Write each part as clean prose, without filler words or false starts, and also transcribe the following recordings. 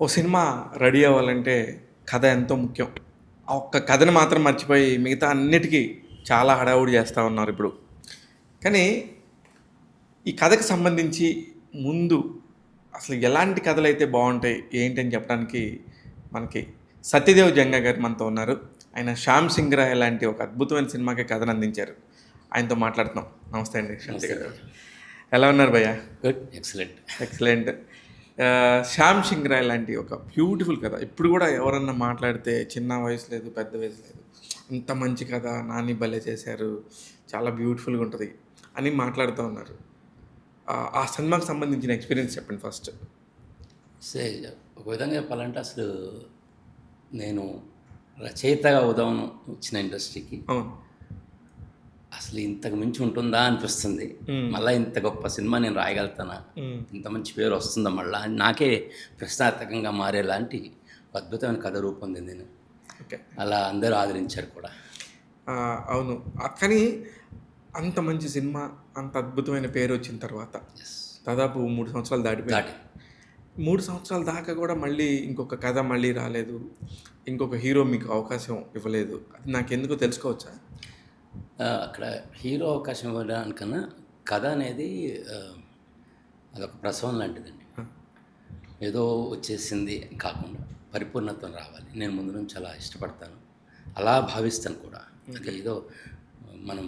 ఓ cinema ready అవ్వాలంటే కథ ఎంతో ముఖ్యం. ఆ ఒక్క కథని మాత్రం మర్చిపోయి మిగతా అన్నిటికీ చాలా హడావుడి చేస్తా ఉన్నారు ఇప్పుడు. కానీ ఈ కథకి సంబంధించి ముందు అసలు ఎలాంటి కథలైతే బావుంటాయి, ఏంటని చెప్పడానికి మనకి సత్యదేవ్ జంగా గారు మనతో ఉన్నారు. ఆయన 'శ్యామ్ సింగ్ రాయ్' లాంటి ఒక అద్భుతమైన సినిమాకి కథను అందించారు. ఆయనతో మాట్లాడుతున్నాం. నమస్తే అండి శాంతి గారు. ఎలా ఉన్నారు భయ్యా? Good, excellent. Excellent. 'Shyam Singh Roy' లాంటి ఒక బ్యూటిఫుల్ కథ. ఇప్పుడు కూడా ఎవరన్నా మాట్లాడితే చిన్న వయసు లేదు, పెద్ద వయసు లేదు, ఇంత మంచి కథ నాని భలే చేశారు, చాలా బ్యూటిఫుల్గా ఉంటుంది అని మాట్లాడుతూ ఉన్నారు. ఆ సినిమాకి సంబంధించిన ఎక్స్పీరియన్స్ చెప్పండి ఫస్ట్. సే ఒక విధంగా చెప్పాలంటే అసలు నేను రచయితగా అవుదామని వచ్చిన ఇండస్ట్రీకి అవును. అసలు ఇంతకు మించి ఉంటుందా అనిపిస్తుంది. మళ్ళీ ఇంత గొప్ప సినిమా నేను రాయగలుగుతానా, ఇంత మంచి పేరు వస్తుందా మళ్ళీ అని నాకే ప్రశ్నార్థకంగా మారేలాంటి అద్భుతమైన కథ రూపొందింది నేను. ఓకే. అలా అందరూ ఆదరించారు కూడా. అవును. కానీ అంత మంచి సినిమా, అంత అద్భుతమైన పేరు వచ్చిన తర్వాత ఎస్, దాదాపు 3 సంవత్సరాలు దాటిపోయాయి. దాటి 3 సంవత్సరాల దాకా కూడా మళ్ళీ ఇంకొక కథ మళ్ళీ రాలేదు, ఇంకొక హీరో మీకు అవకాశం ఇవ్వలేదు. అది నాకెందుకో తెలుసుకోవచ్చా? అక్కడ హీరో అవకాశం ఇవ్వడానికన్నా కథ అనేది అదొక ప్రసవం లాంటిదండి. ఏదో వచ్చేసింది కాకుండా పరిపూర్ణత్వం రావాలి. నేను ముందు నుంచి అలా ఇష్టపడతాను, అలా భావిస్తాను కూడా. అది ఏదో మనం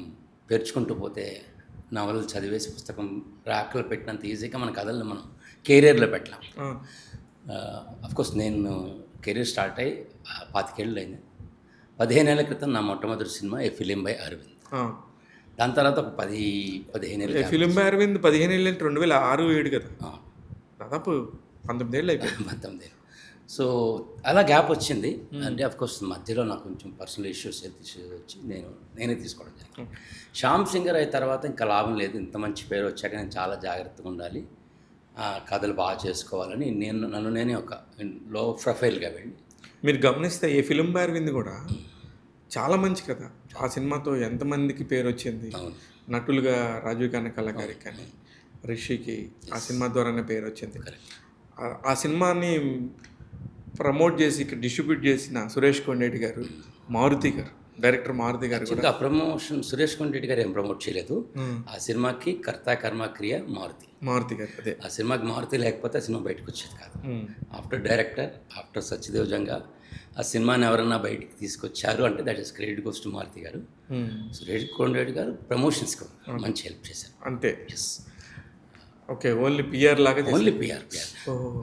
పేర్చుకుంటూ పోతే నవలలు చదివేసి పుస్తకం ర్యాక్లో పెట్టినంత ఈజీగా మన కథలను మనం కెరీర్లో పెట్టలేం. అఫ్కోర్స్ నేను కెరీర్ స్టార్ట్ అయ్యి 25 ఏళ్ళు అయింది. 15 ఏళ్ల క్రితం నా మొట్టమొదటి cinema a film by Aravind. దాని తర్వాత ఒక 15 ఏళ్ళు ఫిలిం బై అరవింద్ 15 ఏళ్ళు అంటే 2006, 2007 కదా. దాదాపు 19 ఏళ్ళు అయిపోయింది. 19 ఏళ్ళు. సో అలా గ్యాప్ వచ్చింది. అంటే అఫ్కోర్స్ మధ్యలో నాకు కొంచెం పర్సనల్ ఇష్యూస్ వచ్చి నేనే తీసుకోవడం జరిగింది. శ్యామ్ సింగర్ అయిన తర్వాత ఇంకా లాభం లేదు, ఇంత మంచి పేరు వచ్చాక నేను చాలా జాగ్రత్తగా ఉండాలి, కథలు బాగా చేసుకోవాలని నన్ను నేనే ఒక లో ప్రొఫైల్గా వెళ్ళి. మీరు గమనిస్తే ఏ ఫిలిం బై అరవింద్ కూడా చాలా మంచి కథ. ఆ సినిమాతో ఎంతమందికి పేరు వచ్చింది. నటులుగా రాజీవ్ కనకాల గారికి కానీ రిషికి ఆ సినిమా ద్వారానే పేరు వచ్చింది. ఆ సినిమాని ప్రమోట్ చేసి ఇక్కడ డిస్ట్రిబ్యూట్ చేసిన సురేష్ కొండేటి గారు, మారుతి గారు, డైరెక్టర్ మారుతి గారు కూడా. ఆ ప్రమోషన్ సురేష్ కొండేటి గారు ఏం ప్రమోట్ చేయలేదు. ఆ సినిమాకి కర్త కర్మ క్రియ మారుతి గారు. అదే ఆ సినిమాకి మారుతి లేకపోతే ఆ సినిమా బయటకు వచ్చేది కాదు. After director, after Satyadev Janga ఆ సినిమాని ఎవరన్నా బయటికి తీసుకొచ్చారు అంటే that is credit goes to Maruthi గారు. సురేష్ కొండేటి గారు ప్రమోషన్స్కి మంచి హెల్ప్ చేశారు. అంతే. ఎస్. ఓకే. ఓన్లీ పిఆర్ లాగా. Only PR.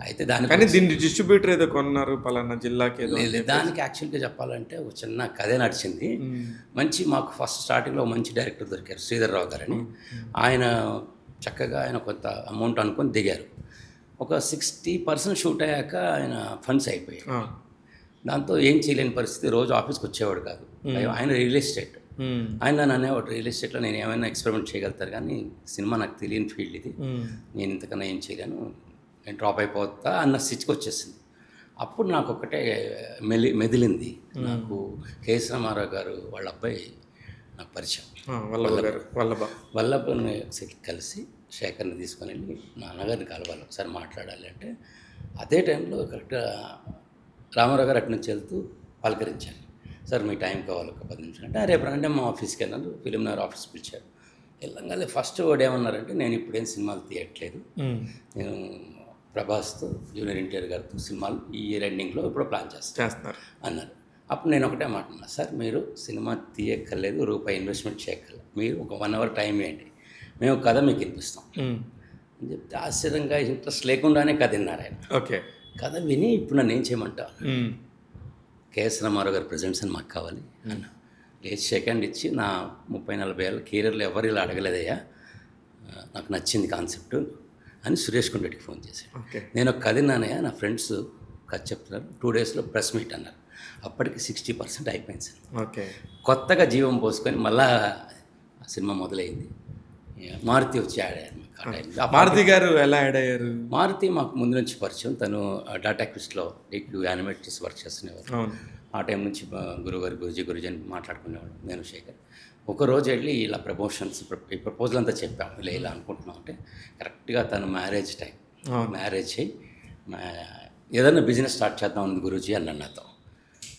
అయితే కానీ దీన్ని డిస్ట్రిబ్యూటర్ ఏదో కొన్నారు పలానా జిల్లాకి ఏదో. దానికి యాక్చువల్గా చెప్పాలంటే ఒక చిన్న కథే నడిచింది. మంచి మాకు ఫస్ట్ స్టార్టింగ్లో మంచి డైరెక్టర్ దొరికారు, శ్రీధర్ రావు గారని. ఆయన చక్కగా ఆయన కొంత అమౌంట్ అనుకొని దిగారు. ఒక 60% షూట్ అయ్యాక ఆయన ఫండ్స్ అయిపోయాయి. దాంతో ఏం చేయలేని పరిస్థితి, రోజు ఆఫీస్కి వచ్చేవాడు కాదు. ఆయన రియల్ ఎస్టేట్. ఆయన నన్ను అనేవాడు, రియల్ ఎస్టేట్లో నేను ఏమైనా ఎక్స్పెరిమెంట్ చేయగలుగుతారు కానీ సినిమా నాకు తెలియని ఫీల్డ్ ఇది, నేను ఇంతకన్నా ఏం చేయలేను, నేను డ్రాప్ అయిపోతా అన్న స్టిచ్కి వచ్చేసింది. అప్పుడు నాకు ఒకటే మెదిలింది. నాకు కేఎస్ రామారావు గారు వాళ్ళ అబ్బాయి నాకు పరిచయం. వల్లభని కలిసి శేఖర్ని తీసుకొని వెళ్ళి నాన్నగారిని కలవాలి, ఒకసారి మాట్లాడాలి అంటే అదే టైంలో కరెక్ట్గా రామారావు గారు అటు నుంచి వెళ్తూ పలకరించారు. సార్ మీ టైం కావాలి ఒక 10 నిమిషాలు అంటే, రేపు రండి మా ఆఫీస్కి వెళ్ళాను. ఫిలిం నగర్ ఆఫీస్ పిలిచారు. వెళ్ళంగానే ఫస్ట్ వాడు ఏమన్నారంటే, నేను ఇప్పుడేం సినిమాలు తీయట్లేదు, నేను ప్రభాస్తో జూనియర్ ఎన్టీఆర్ గారితో సినిమాలు ఈ ఇయర్ ఎండింగ్లో ఇప్పుడు ప్లాన్ చేస్తున్నారు అన్నారు. అప్పుడు నేను ఒకటే మాట అన్నా, సార్ మీరు సినిమా తీయక్కర్లేదు, రూపాయి ఇన్వెస్ట్మెంట్ చేయక్కర్లేదు, మీరు ఒక 1 అవర్ టైం ఇవ్వండి, మేము కథ మీకు వినిపిస్తాం అని చెప్తే ఆశ్చర్యంగా ఇంట్రెస్ట్ లేకుండానే కథ విన్నారు ఆయన. ఓకే. కథ విని ఇప్పుడు నన్ను ఏం చేయమంటారు, కేఎస్ రామారావు గారి ప్రజెంట్స్ అని మాకు కావాలి అన్న. లేచి సెకండ్ ఇచ్చి, నా 30-40 ఏళ్ళ కెరీర్లో ఎవరు ఇలా అడగలేదయ్యా, నాకు నచ్చింది కాన్సెప్ట్ అని సురేష్ కొండేటికి ఫోన్ చేశాను. నేను ఒక కథ విన్నానయ్యా, నా ఫ్రెండ్స్ కథ చెప్తున్నారు, 2 డేస్లో ప్రెస్ మీట్ అన్నారు. అప్పటికి 60% అయిపోయింది సార్. ఓకే. కొత్తగా జీవం పోసుకొని మళ్ళా ఆ సినిమా మొదలైంది. మారుతి వచ్చి యాడ్ అయ్యారు. మారుతి గారు ఎలా యాడ్ అయ్యారు? మారుతి మాకు ముందు నుంచి పరిచయం. తను డాటా క్విస్ట్లో యానిమేటర్స్ వర్క్ చేస్తునేవారు. ఆ టైం నుంచి గురుజీ అని మాట్లాడుకునేవాడు నేను శేఖర్. ఒకరోజు వెళ్ళి ఇలా ప్రమోషన్స్ ఈ ప్రపోజల్ అంతా చెప్పాము, ఇలా అనుకుంటున్నాం అంటే కరెక్ట్గా తను మ్యారేజ్ టైం, మ్యారేజ్ అయ్యి ఏదైనా బిజినెస్ స్టార్ట్ చేద్దాం ఉంది గురూజీ అన్నాడు నాతో.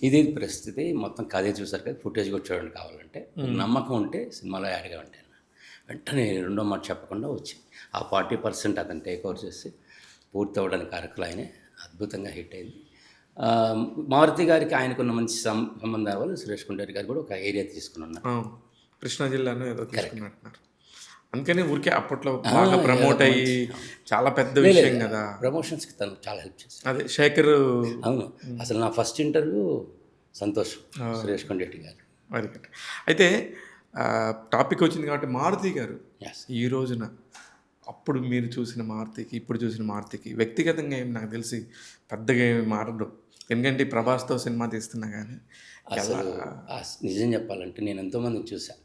ఇది పరిస్థితి, మొత్తం కథే చూసారు కదా, ఫుటేజ్ కూడా చూడండి కావాలంటే, నమ్మకం ఉంటే సినిమాలో యాడ్గా ఉంటాను. వెంటనే రెండో మాట చెప్పకుండా వచ్చి ఆ 40% అతను టేక్ ఓవర్ చేసి పూర్తి అవ్వడానికి అరకులు ఆయనే అద్భుతంగా హిట్ అయింది. మారుతి గారికి ఆయనకున్న మంచి సంబంధాల వల్ల సురేష్ కుండారి గారు కూడా ఒక ఏరియా తీసుకుని ఉన్నారు. కృష్ణా జిల్లాలో ఏదో తీసుకున్నట్టున్నారు. అందుకని ఊరికే అప్పట్లో బాగా ప్రమోట్ అయ్యి చాలా పెద్ద విషయం కదా. ప్రమోషన్స్కి తను చాలా హెల్ప్ చేశారు. అదే శేఖర్. అవును, అసలు నా ఫస్ట్ ఇంటర్వ్యూ సంతోషం సురేష్ కొండరెడ్డి గారు. అది అయితే టాపిక్ వచ్చింది కాబట్టి మారుతి గారు ఈ రోజున అప్పుడు మీరు చూసిన మారుతికి ఇప్పుడు చూసిన మారుతికి వ్యక్తిగతంగా ఏమి నాకు తెలిసి పెద్దగా ఏమి మారడు. ఎందుకంటే ప్రభాస్తో సినిమా తీస్తున్నా కానీ అసలు నిజం చెప్పాలంటే నేను ఎంతోమందిని చూశాను.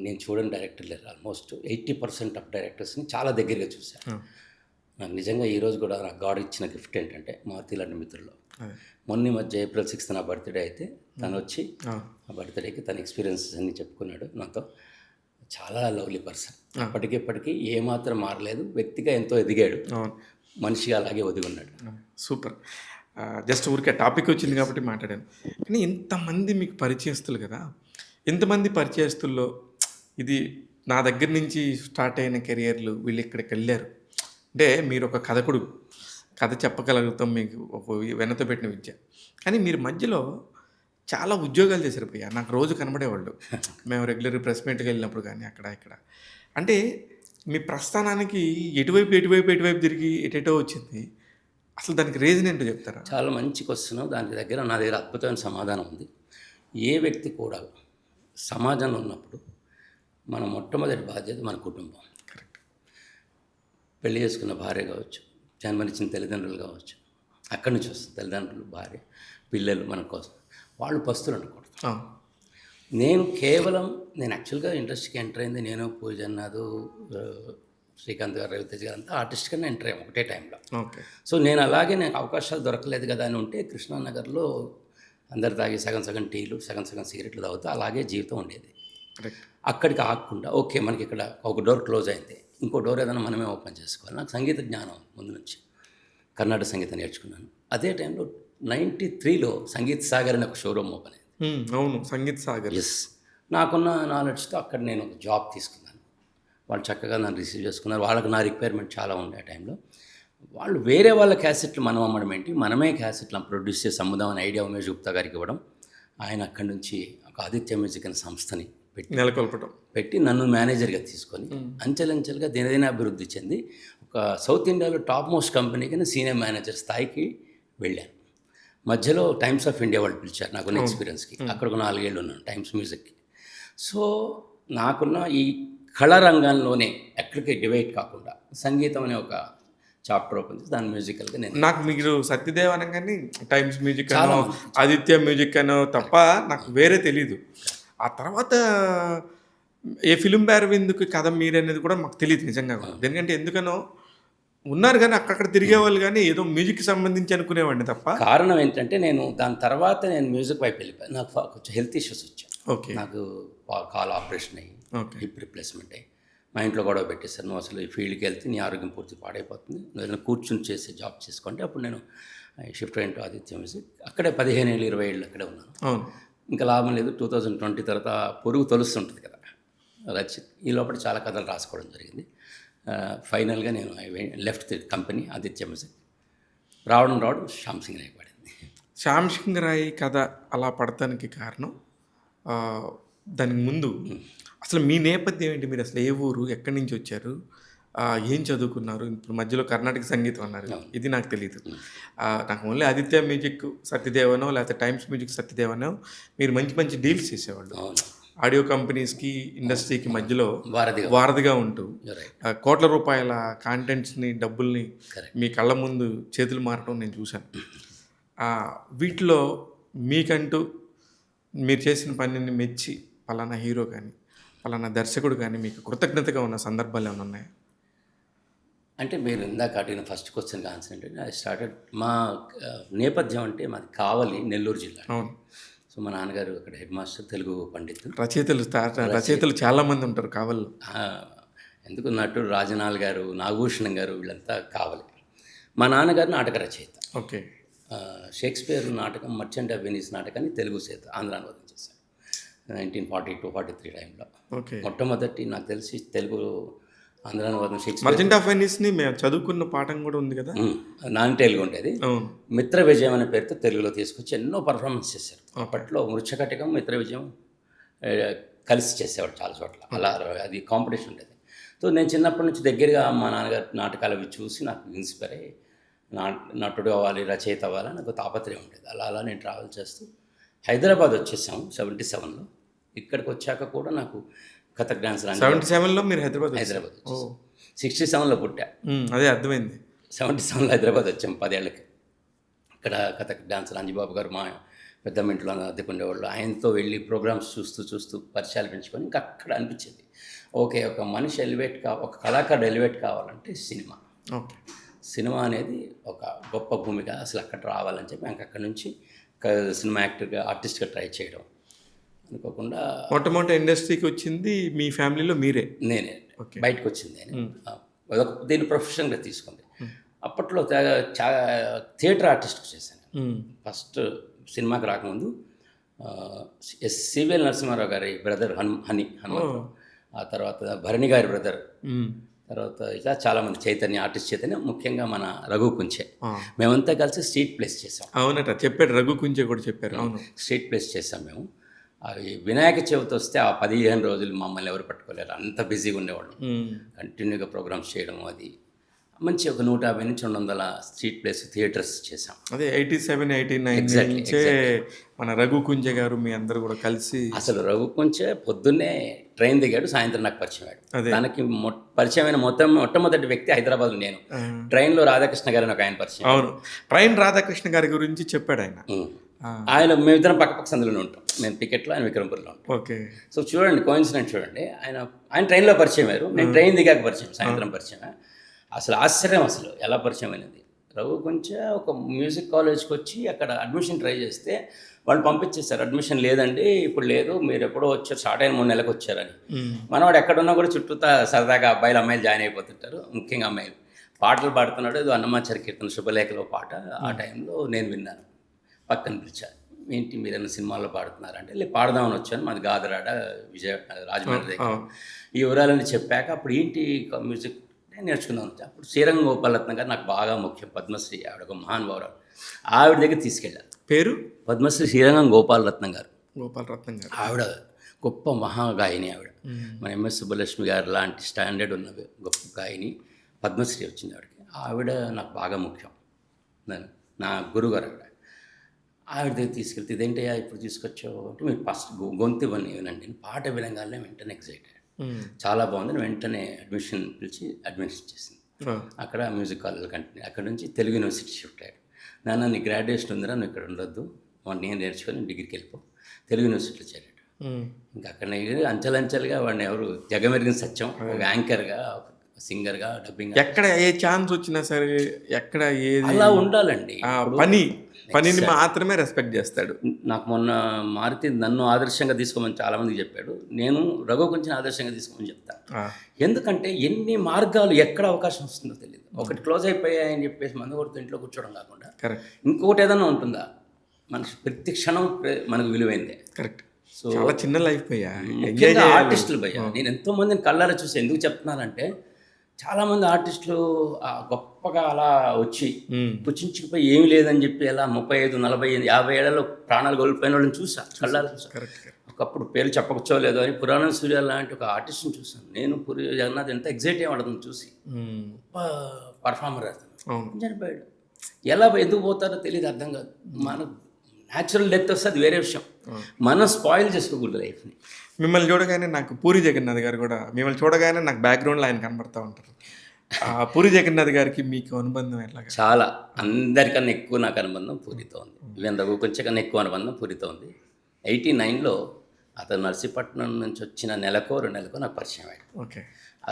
నేను చూడని డైరెక్టర్ లేరు. ఆల్మోస్ట్ 80% ఆఫ్ డైరెక్టర్స్ని చాలా దగ్గరగా చూశాను. నాకు నిజంగా ఈరోజు కూడా నాకు గాడ్ ఇచ్చిన గిఫ్ట్ ఏంటంటే మారుతి లాంటి మిత్రుల్లో. మొన్న మధ్య April 6th నా బర్త్డే అయితే తను వచ్చి ఆ బర్త్డేకి తన ఎక్స్పీరియన్సెస్ అన్నీ చెప్పుకున్నాడు నాతో. చాలా లవ్లీ పర్సన్. అప్పటికిప్పటికీ ఏమాత్రం మారలేదు. వ్యక్తిగా ఎంతో ఎదిగాడు, మనిషిగా అలాగే ఒదిగున్నాడు. సూపర్. జస్ట్ ఊరికే టాపిక్ వచ్చింది కాబట్టి మాట్లాడాను. కానీ ఇంతమంది మీకు పరిచయస్తులు కదా, ఇంతమంది పరిచయస్తుల్లో ఇది నా దగ్గర నుంచి స్టార్ట్ అయిన కెరియర్లు వీళ్ళు ఇక్కడికి వెళ్ళారు అంటే మీరు ఒక కథకుడు, కథ చెప్పగలుగుతాం, మీకు ఒక వెనత పెట్టిన విద్య. కానీ మీరు మధ్యలో చాలా ఉద్యోగాలు చేశారు భయ్యా. నాకు రోజు కనబడేవాళ్ళు మేము రెగ్యులర్ ప్రెస్ మీట్కి వెళ్ళినప్పుడు కానీ అక్కడ ఇక్కడ. అంటే మీ ప్రస్థానానికి ఎటువైపు తిరిగి ఎటేటో వచ్చింది. అసలు దానికి రీజన్ ఏంటో చెప్తారా? చాలా మంచి క్వశ్చన్. దాని దగ్గర నా దగ్గర అద్భుతమైన సమాధానం ఉంది. ఏ వ్యక్తి కూడా సమాజంలో ఉన్నప్పుడు మన మొట్టమొదటి బాధ్యత మన కుటుంబం. కరెక్ట్. పెళ్లి చేసుకున్న భార్య కావచ్చు, జన్మనిచ్చిన తల్లిదండ్రులు కావచ్చు, అక్కడి నుంచి వస్తుంది తల్లిదండ్రులు, భార్య, పిల్లలు మన కోసం. వాళ్ళు పస్తులు అనకూడదు. నేను యాక్చువల్గా ఇండస్ట్రీకి ఎంటర్ అయింది నేను, పూజన్నాథ్, శ్రీకాంత్ గారు, రవితేజ్ గారు అంతా ఆర్టిస్ట్గానే ఎంటర్ అయ్యాం ఒకటే టైంలో. ఓకే. సో నేను అలాగే నాకు అవకాశాలు దొరకలేదు కదా అని ఉంటే కృష్ణానగర్లో అందరు తాగి సగం సగం టీలు, సగం సగం సిగరెట్లు తాగుతూ అలాగే జీవితం ఉండేది. అక్కడికి ఆగకుండా ఓకే మనకి ఇక్కడ ఒక డోర్ క్లోజ్ అయింది, ఇంకో డోర్ ఏదైనా మనమే ఓపెన్ చేసుకోవాలి. నాకు సంగీత జ్ఞానం ముందు నుంచి, కర్ణాటక సంగీతం నేర్చుకున్నాను. అదే టైంలో 93లో సంగీత్ సాగర్ అని ఒక షోరూమ్ ఓపెన్ అయింది. అవును, సంగీత్ సాగర్. ఎస్. నాకున్న నాలెడ్జ్తో అక్కడ నేను ఒక జాబ్ తీసుకున్నాను. వాళ్ళు చక్కగా నన్ను రిసీవ్ చేసుకున్నారు. వాళ్ళకి నా రిక్వైర్మెంట్ చాలా ఉండే ఆ టైంలో. వాళ్ళు వేరే వాళ్ళ క్యాసెట్లు మనం అమ్మడం ఏంటి, మనమే క్యాసెట్లు ప్రొడ్యూస్ చేసి అమ్ముదాం అని ఐడియా ఉమేష్ గుప్తా గారికి ఇవ్వడం. ఆయన అక్కడి నుంచి ఒక ఆదిత్య మ్యూజిక్ అనే సంస్థని పెట్టి నన్ను మేనేజర్గా తీసుకొని అంచెలంచెలుగా దినదిన అభివృద్ధి చెంది ఒక సౌత్ ఇండియాలో టాప్ మోస్ట్ కంపెనీకి సీనియర్ మేనేజర్ స్థాయికి వెళ్ళాను. మధ్యలో టైమ్స్ ఆఫ్ ఇండియా వాళ్ళు పిలిచారు నాకున్న ఎక్స్పీరియన్స్కి. అక్కడ ఒక 4 ఏళ్ళు ఉన్నాను టైమ్స్ మ్యూజిక్కి. సో నాకున్న ఈ కళారంగంలోనే ఎక్కడికి డివైడ్ కాకుండా సంగీతం అనే ఒక చాప్టర్ ఓపెన్ చేసి దాని మ్యూజికల్గా నాకు మీరు సత్యదేవ్ అనగానే టైమ్స్ మ్యూజిక్ అనో ఆదిత్య మ్యూజిక్ అనో తప్ప నాకు వేరే తెలీదు. ఆ తర్వాత ఏ ఫిలిం బ్యారవిందుకు కథ మీరనేది కూడా మాకు తెలియదు నిజంగా. ఎందుకంటే ఎందుకనో ఉన్నారు కానీ అక్కడక్కడ తిరిగేవాళ్ళు కానీ ఏదో మ్యూజిక్కి సంబంధించి అనుకునేవాడిని తప్ప. కారణం ఏంటంటే నేను దాని తర్వాత నేను మ్యూజిక్ వైపు వెళ్ళిపోయాను. నాకు కొంచెం హెల్త్ ఇష్యూస్ వచ్చాయి. ఓకే. నాకు కాల్ ఆపరేషన్ అయ్యి హిప్ రిప్లేస్మెంట్ అయ్యి మా ఇంట్లో గొడవ పెట్టేశారు. నువ్వు అసలు ఈ ఫీల్డ్కి వెళ్తే నీ ఆరోగ్యం పూర్తి పాడైపోతుంది, ఏదైనా కూర్చుని చేసే జాబ్ చేసుకుంటే. అప్పుడు నేను షిఫ్ట్ అయిన ఆదిత్య మ్యూజిక్ అక్కడే 15 ఏళ్ళు 20 ఏళ్ళు అక్కడే ఉన్నాను. ఇంకా లాభం లేదు. 2020 తర్వాత పొరుగు తొలుస్తుంటుంది కదా రచిత్, ఈ లోపల చాలా కథలు రాసుకోవడం జరిగింది. ఫైనల్గా నేను left the company Aditya music. రావడం శ్యామ్ సింగ్ రాయ్ పడింది. శ్యామ్ సింగ్ రాయ్ కథ అలా పడటానికి కారణం దానికి ముందు అసలు మీ నేపథ్యం ఏంటి? మీరు అసలు ఏ ఊరు, ఎక్కడి నుంచి వచ్చారు, ఏం చదువుకున్నారు? ఇప్పుడు మధ్యలో కర్ణాటక సంగీతం అన్నారు, ఇది నాకు తెలియదు. నాకు ఓన్లీ ఆదిత్య మ్యూజిక్ సత్యదేవనో లేకపోతే టైమ్స్ మ్యూజిక్ సత్యదేవనో మీరు మంచి మంచి డీల్స్ చేసేవాళ్ళు. ఆడియో కంపెనీస్కి ఇండస్ట్రీకి మధ్యలో వారధిగా ఉంటూ కోట్ల రూపాయల కాంటెంట్స్ని, డబ్బుల్ని మీ కళ్ళ ముందు చేతులు మారటం నేను చూశాను. వీటిలో మీకంటూ మీరు చేసిన పనిని మెచ్చి పలానా హీరో కానీ పలానా దర్శకుడు కానీ మీకు కృతజ్ఞతగా ఉన్న సందర్భాలు ఏమైనా ఉన్నాయా? అంటే మీరు ఇందాక అడిగిన ఫస్ట్ క్వశ్చన్కి ఆన్సర్ ఏంటంటే ఐ స్టార్టెడ్ మా నేపథ్యం అంటే మాది కావలి, నెల్లూరు జిల్లా. అవును. సో మా నాన్నగారు అక్కడ హెడ్ మాస్టర్, తెలుగు పండితులు, రచయితలు చాలామంది ఉంటారు కావల్లో. ఎందుకు నటుడు రాజనాల్ గారు, నాగభూషణం గారు, వీళ్ళంతా కావాలి. మా నాన్నగారు నాటక రచయిత. ఓకే. షేక్స్పియర్ నాటకం మర్చెంట్ ఆఫ్ వెనీస్ నాటకాన్ని తెలుగు చేత ఆంధ్ర అనువాదం చేశాను 1942-43 టైంలో. ఓకే. మొట్టమొదటి నాకు తెలిసి తెలుగు ఆంధ్ర అనువాదం షేక్స్పియర్ మర్చెంట్ ఆఫ్ వెనీస్ని మేము చదువుకున్న పాఠం కూడా ఉంది కదా. నాన్ తెలుగు ఉండేది. అవును. మిత్ర విజయం అనే పేరుతో తెలుగులో తీసుకొచ్చి ఎన్నో పర్ఫార్మెన్స్ చేశారు. అప్పట్లో మృచ్ఛకటికం మిత్ర విజయం కలిసి చేసేవాడు చాలా చోట్ల. అలా అది కాంపిటీషన్ ఉండేది. సో నేను చిన్నప్పటి నుంచి దగ్గరగా మా నాన్నగారి నాటకాలు అవి చూసి నాకు ఇన్స్పైర్ అయ్యి నటుడు అవ్వాలి, రచయిత అవ్వాలని నాకు తాపత్రయం ఉండేది. అలా అలా నేను ట్రావెల్ చేస్తూ హైదరాబాద్ వచ్చేసాము 77లో. ఇక్కడికి వచ్చాక కూడా నాకు కథక్ డాన్స్ 77లో మీరు హైదరాబాద్ 67లో పుట్టా. అదే అర్థమైంది. 77లో హైదరాబాద్ వచ్చాము 10 ఏళ్ళకి. ఇక్కడ కథక్ డాన్స్ రాంజీబాబు గారు మా పెద్ద ఇంట్లో అద్దెకుండేవాళ్ళు. ఆయనతో వెళ్ళి ప్రోగ్రామ్స్ చూస్తూ పరిచయాలు పెంచుకొని ఇంకా అక్కడ అనిపించింది ఓకే, ఒక మనిషి ఒక కళాకారుడు ఎలివేట్ కావాలంటే సినిమా. ఓకే. సినిమా అనేది ఒక గొప్ప భూమిక, అసలు అక్కడ రావాలని చెప్పి నాకు అక్కడ నుంచి సినిమా యాక్టర్గా ఆర్టిస్ట్గా ట్రై చేయడం అనుకోకుండా మొట్టమొదటి ఇండస్ట్రీకి వచ్చింది మీ ఫ్యామిలీలో మీరే? నేనే. బయటకు వచ్చింది దీన్ని ప్రొఫెషన్గా తీసుకుంది. అప్పట్లో థియేటర్ ఆర్టిస్ట్కి చేశాను. ఫస్ట్ సినిమాకి రాకముందు సివిఎల్ నరసింహారావు గారి బ్రదర్ హనుమంతరావు, ఆ తర్వాత భరణి గారి బ్రదర్, తర్వాత ఇలా చాలామంది ఆర్టిస్ట్ చైతన్య, ముఖ్యంగా మన రఘు కుంచే, మేమంతా కలిసి స్ట్రీట్ ప్లేస్ చేసాం. అవునట, చెప్పాడు, రఘు కుంచే కూడా చెప్పారు. అవును, స్ట్రీట్ ప్లేస్ చేసాం మేము. అవి వినాయక చవితి వస్తే ఆ 15 రోజులు మమ్మల్ని ఎవరు పట్టుకోలేరు, అంత బిజీగా ఉండేవాళ్ళం. కంటిన్యూగా ప్రోగ్రామ్స్ చేయడం, అది మంచి ఒక 150 నుంచి 200 స్ట్రీట్ ప్లేస్ థియేటర్స్ చేసాం. అదే 87, 89 నుంచే మన రఘు కుంచే గారు మీ అందరూ కూడా కలిసి. అసలు రఘు కుంచే పొద్దున్నే ట్రైన్ దిగాడు, సాయంత్రం నాకు పరిచయం అయ్యాడు. దానికి పరిచయమైన మొట్టమొదటి వ్యక్తి హైదరాబాద్ నేను. ట్రైన్లో రాధాకృష్ణ గారిని ఒక ఆయన పరిచయం. అవును, ట్రైన్ రాధాకృష్ణ గారి గురించి చెప్పాడు ఆయన. ఆయన మేమిద్దరం పక్క సందులోనే ఉంటాం. నేను టికెట్లో, ఆయన విక్రమపురంలో ఉంటాం. ఓకే. సో చూడండి, కోయిన్సిడెంట్ చూడండి, ఆయన ట్రైన్లో పరిచయం అయ్యారు, నేను ట్రైన్ దిగాక పరిచయం, సాయంత్రం పరిచయం. అసలు ఆశ్చర్యం, అసలు ఎలా పరిచయం అయినది. రఘు కొంచెం ఒక మ్యూజిక్ కాలేజ్కి వచ్చి అక్కడ అడ్మిషన్ ట్రై చేస్తే వాళ్ళు పంపించేస్తారు, అడ్మిషన్ లేదండి ఇప్పుడు లేదు, మీరు ఎప్పుడో వచ్చారు, స్టార్ట్ అయిన 3 నెలలకు వచ్చారని. మనవాడు ఎక్కడున్నా కూడా చుట్టూతా సరదాగా అబ్బాయిలు అమ్మాయిలు జాయిన్ అయిపోతుంటారు, ముఖ్యంగా అమ్మాయిలు. పాటలు పాడుతున్నాడు, ఏదో అన్నమాచారి కీర్తన శుభలేఖలో పాట. ఆ టైంలో నేను విన్నాను, పక్కన పిలిచాను, ఏంటి మీరేమైనా సినిమాల్లో పాడుతున్నారంటే, లేదు పాడదామని వచ్చాను, మాది గాదరాడ రాజమండ్రి దగ్గర. ఈ వివరాలని చెప్పాక అప్పుడు ఏంటి మ్యూజిక్ నేర్చుకున్నాను. అప్పుడు శ్రీరంగ గోపాలరత్నం గారు నాకు బాగా ముఖ్యం, పద్మశ్రీ, ఆవిడ ఒక మహానుభావురాలు. ఆవిడ దగ్గర తీసుకెళ్ళాను. పేరు పద్మశ్రీ శ్రీరంగం గోపాలరత్నం గారు. ఆవిడ గొప్ప మహాగాయని. ఆవిడ మన ఎంఎస్ సుబ్బలక్ష్మి గారు లాంటి స్టాండర్డ్ ఉన్న గొప్ప గాయని. పద్మశ్రీ వచ్చింది ఆవిడకి. ఆవిడ నాకు బాగా ముఖ్యం, నా గురుగారు ఆవిడ దగ్గర తీసుకెళ్తే, ఇదేంటయ్యా ఇప్పుడు తీసుకొచ్చావు అంటే, మీరు ఫస్ట్ గొంతు ఇవ్వని వినండి. పాట వినగానే వెంటనే ఎక్సైటెడ్, చాలా బాగుంది. వెంటనే అడ్మిషన్ పిలిచి అడ్మిషన్ చేసింది. అక్కడ మ్యూజిక్ కాలేజ్ కంటిన్యూ. అక్కడ నుంచి తెలుగు యూనివర్సిటీ షిఫ్ట్ అయ్యాడు. నాన్న నీ గ్రాడ్యుయేషన్ ఉందిరా, నువ్వు ఇక్కడ ఉండొద్దు, నేను నేర్చుకొని డిగ్రీకి వెళ్ళిపో, తెలుగు యూనివర్సిటీలో చేరాడు. ఇంకా అక్కడ అంచెలంచెలుగా వాడిని ఎవరు జగమెరిగిన సత్యం, ఒక యాంకర్గా, ఒక సింగర్గా, డబ్బింగ్, ఎక్కడ ఏ ఛాన్స్ వచ్చినా సరే, ఎక్కడ ఏది అలా ఉండాలండి. పనిని మాత్రమే రెస్పెక్ట్ చేస్తాడు. నాకు మొన్న మారుతి నన్ను ఆదర్శంగా తీసుకోమని చాలామందికి చెప్పాడు, నేను రఘు కొంచెం ఆదర్శంగా తీసుకోమని చెప్తాను. ఎందుకంటే ఎన్ని మార్గాలు, ఎక్కడ అవకాశం వస్తుందో తెలియదు. ఒకటి క్లోజ్ అయిపోయాయని చెప్పేసి మందు కొడుతూ ఇంట్లో కూర్చోవడం కాకుండా ఇంకొకటి ఏదైనా ఉంటుందా, మనకి ప్రతి క్షణం మనకు విలువైందే. కరెక్ట్. సో చాలా చిన్న లైఫ్ పోయా, ఆర్టిస్టులు పోయా. నేను ఎంతోమందిని కళ్ళారా చూసి ఎందుకు చెప్తున్నానంటే, చాలామంది ఆర్టిస్టులు గొప్పగా అలా వచ్చి పుచ్చించుకుపోయి ఏమి లేదని చెప్పి అలా 35, 40, 50 ఏళ్లలో ప్రాణాలు కోల్పోయిన వాళ్ళని చూసా, కళ్ళారా చూసా. ఒకప్పుడు పేరు చెప్పకపోలేదు అని పురాణం సూర్య లాంటి ఒక ఆర్టిస్ట్ని చూసాను నేను. పూరి జగన్నాథ్ ఎంత ఎగ్జైట్ అయ్యేవాడు చూసి, గొప్ప పర్ఫార్మర్ అతను, చనిపోయాడు. ఎలా ఎందుకు పోతారో తెలియదు, అర్థం కాదు. మనకు న్యాచురల్ డెత్ వస్తే అది వేరే విషయం, మనం స్పాయిల్ చేసుకోకూడదు లైఫ్ని. మిమ్మల్ని చూడగానే నాకు పూరి జగన్నాథ్ గారు కూడా, మిమ్మల్ని చూడగానే నాకు బ్యాక్గ్రౌండ్లో ఆయన కనబడుతూ ఉంటారు. పూరి జగన్నాథ్ గారికి మీకు అనుబంధం ఎట్లా? చాలా, అందరికన్నా ఎక్కువ నాకు అనుబంధం పూరితో ఉంది. ఈవెన్ రఘు కొంచెం కన్నా ఎక్కువ అనుబంధం పూరితో ఉంది. 89లో అతను నర్సీపట్నం నుంచి వచ్చిన నెలకో 2 నెలకో నాకు పరిచయం అయ్యాడు. ఓకే.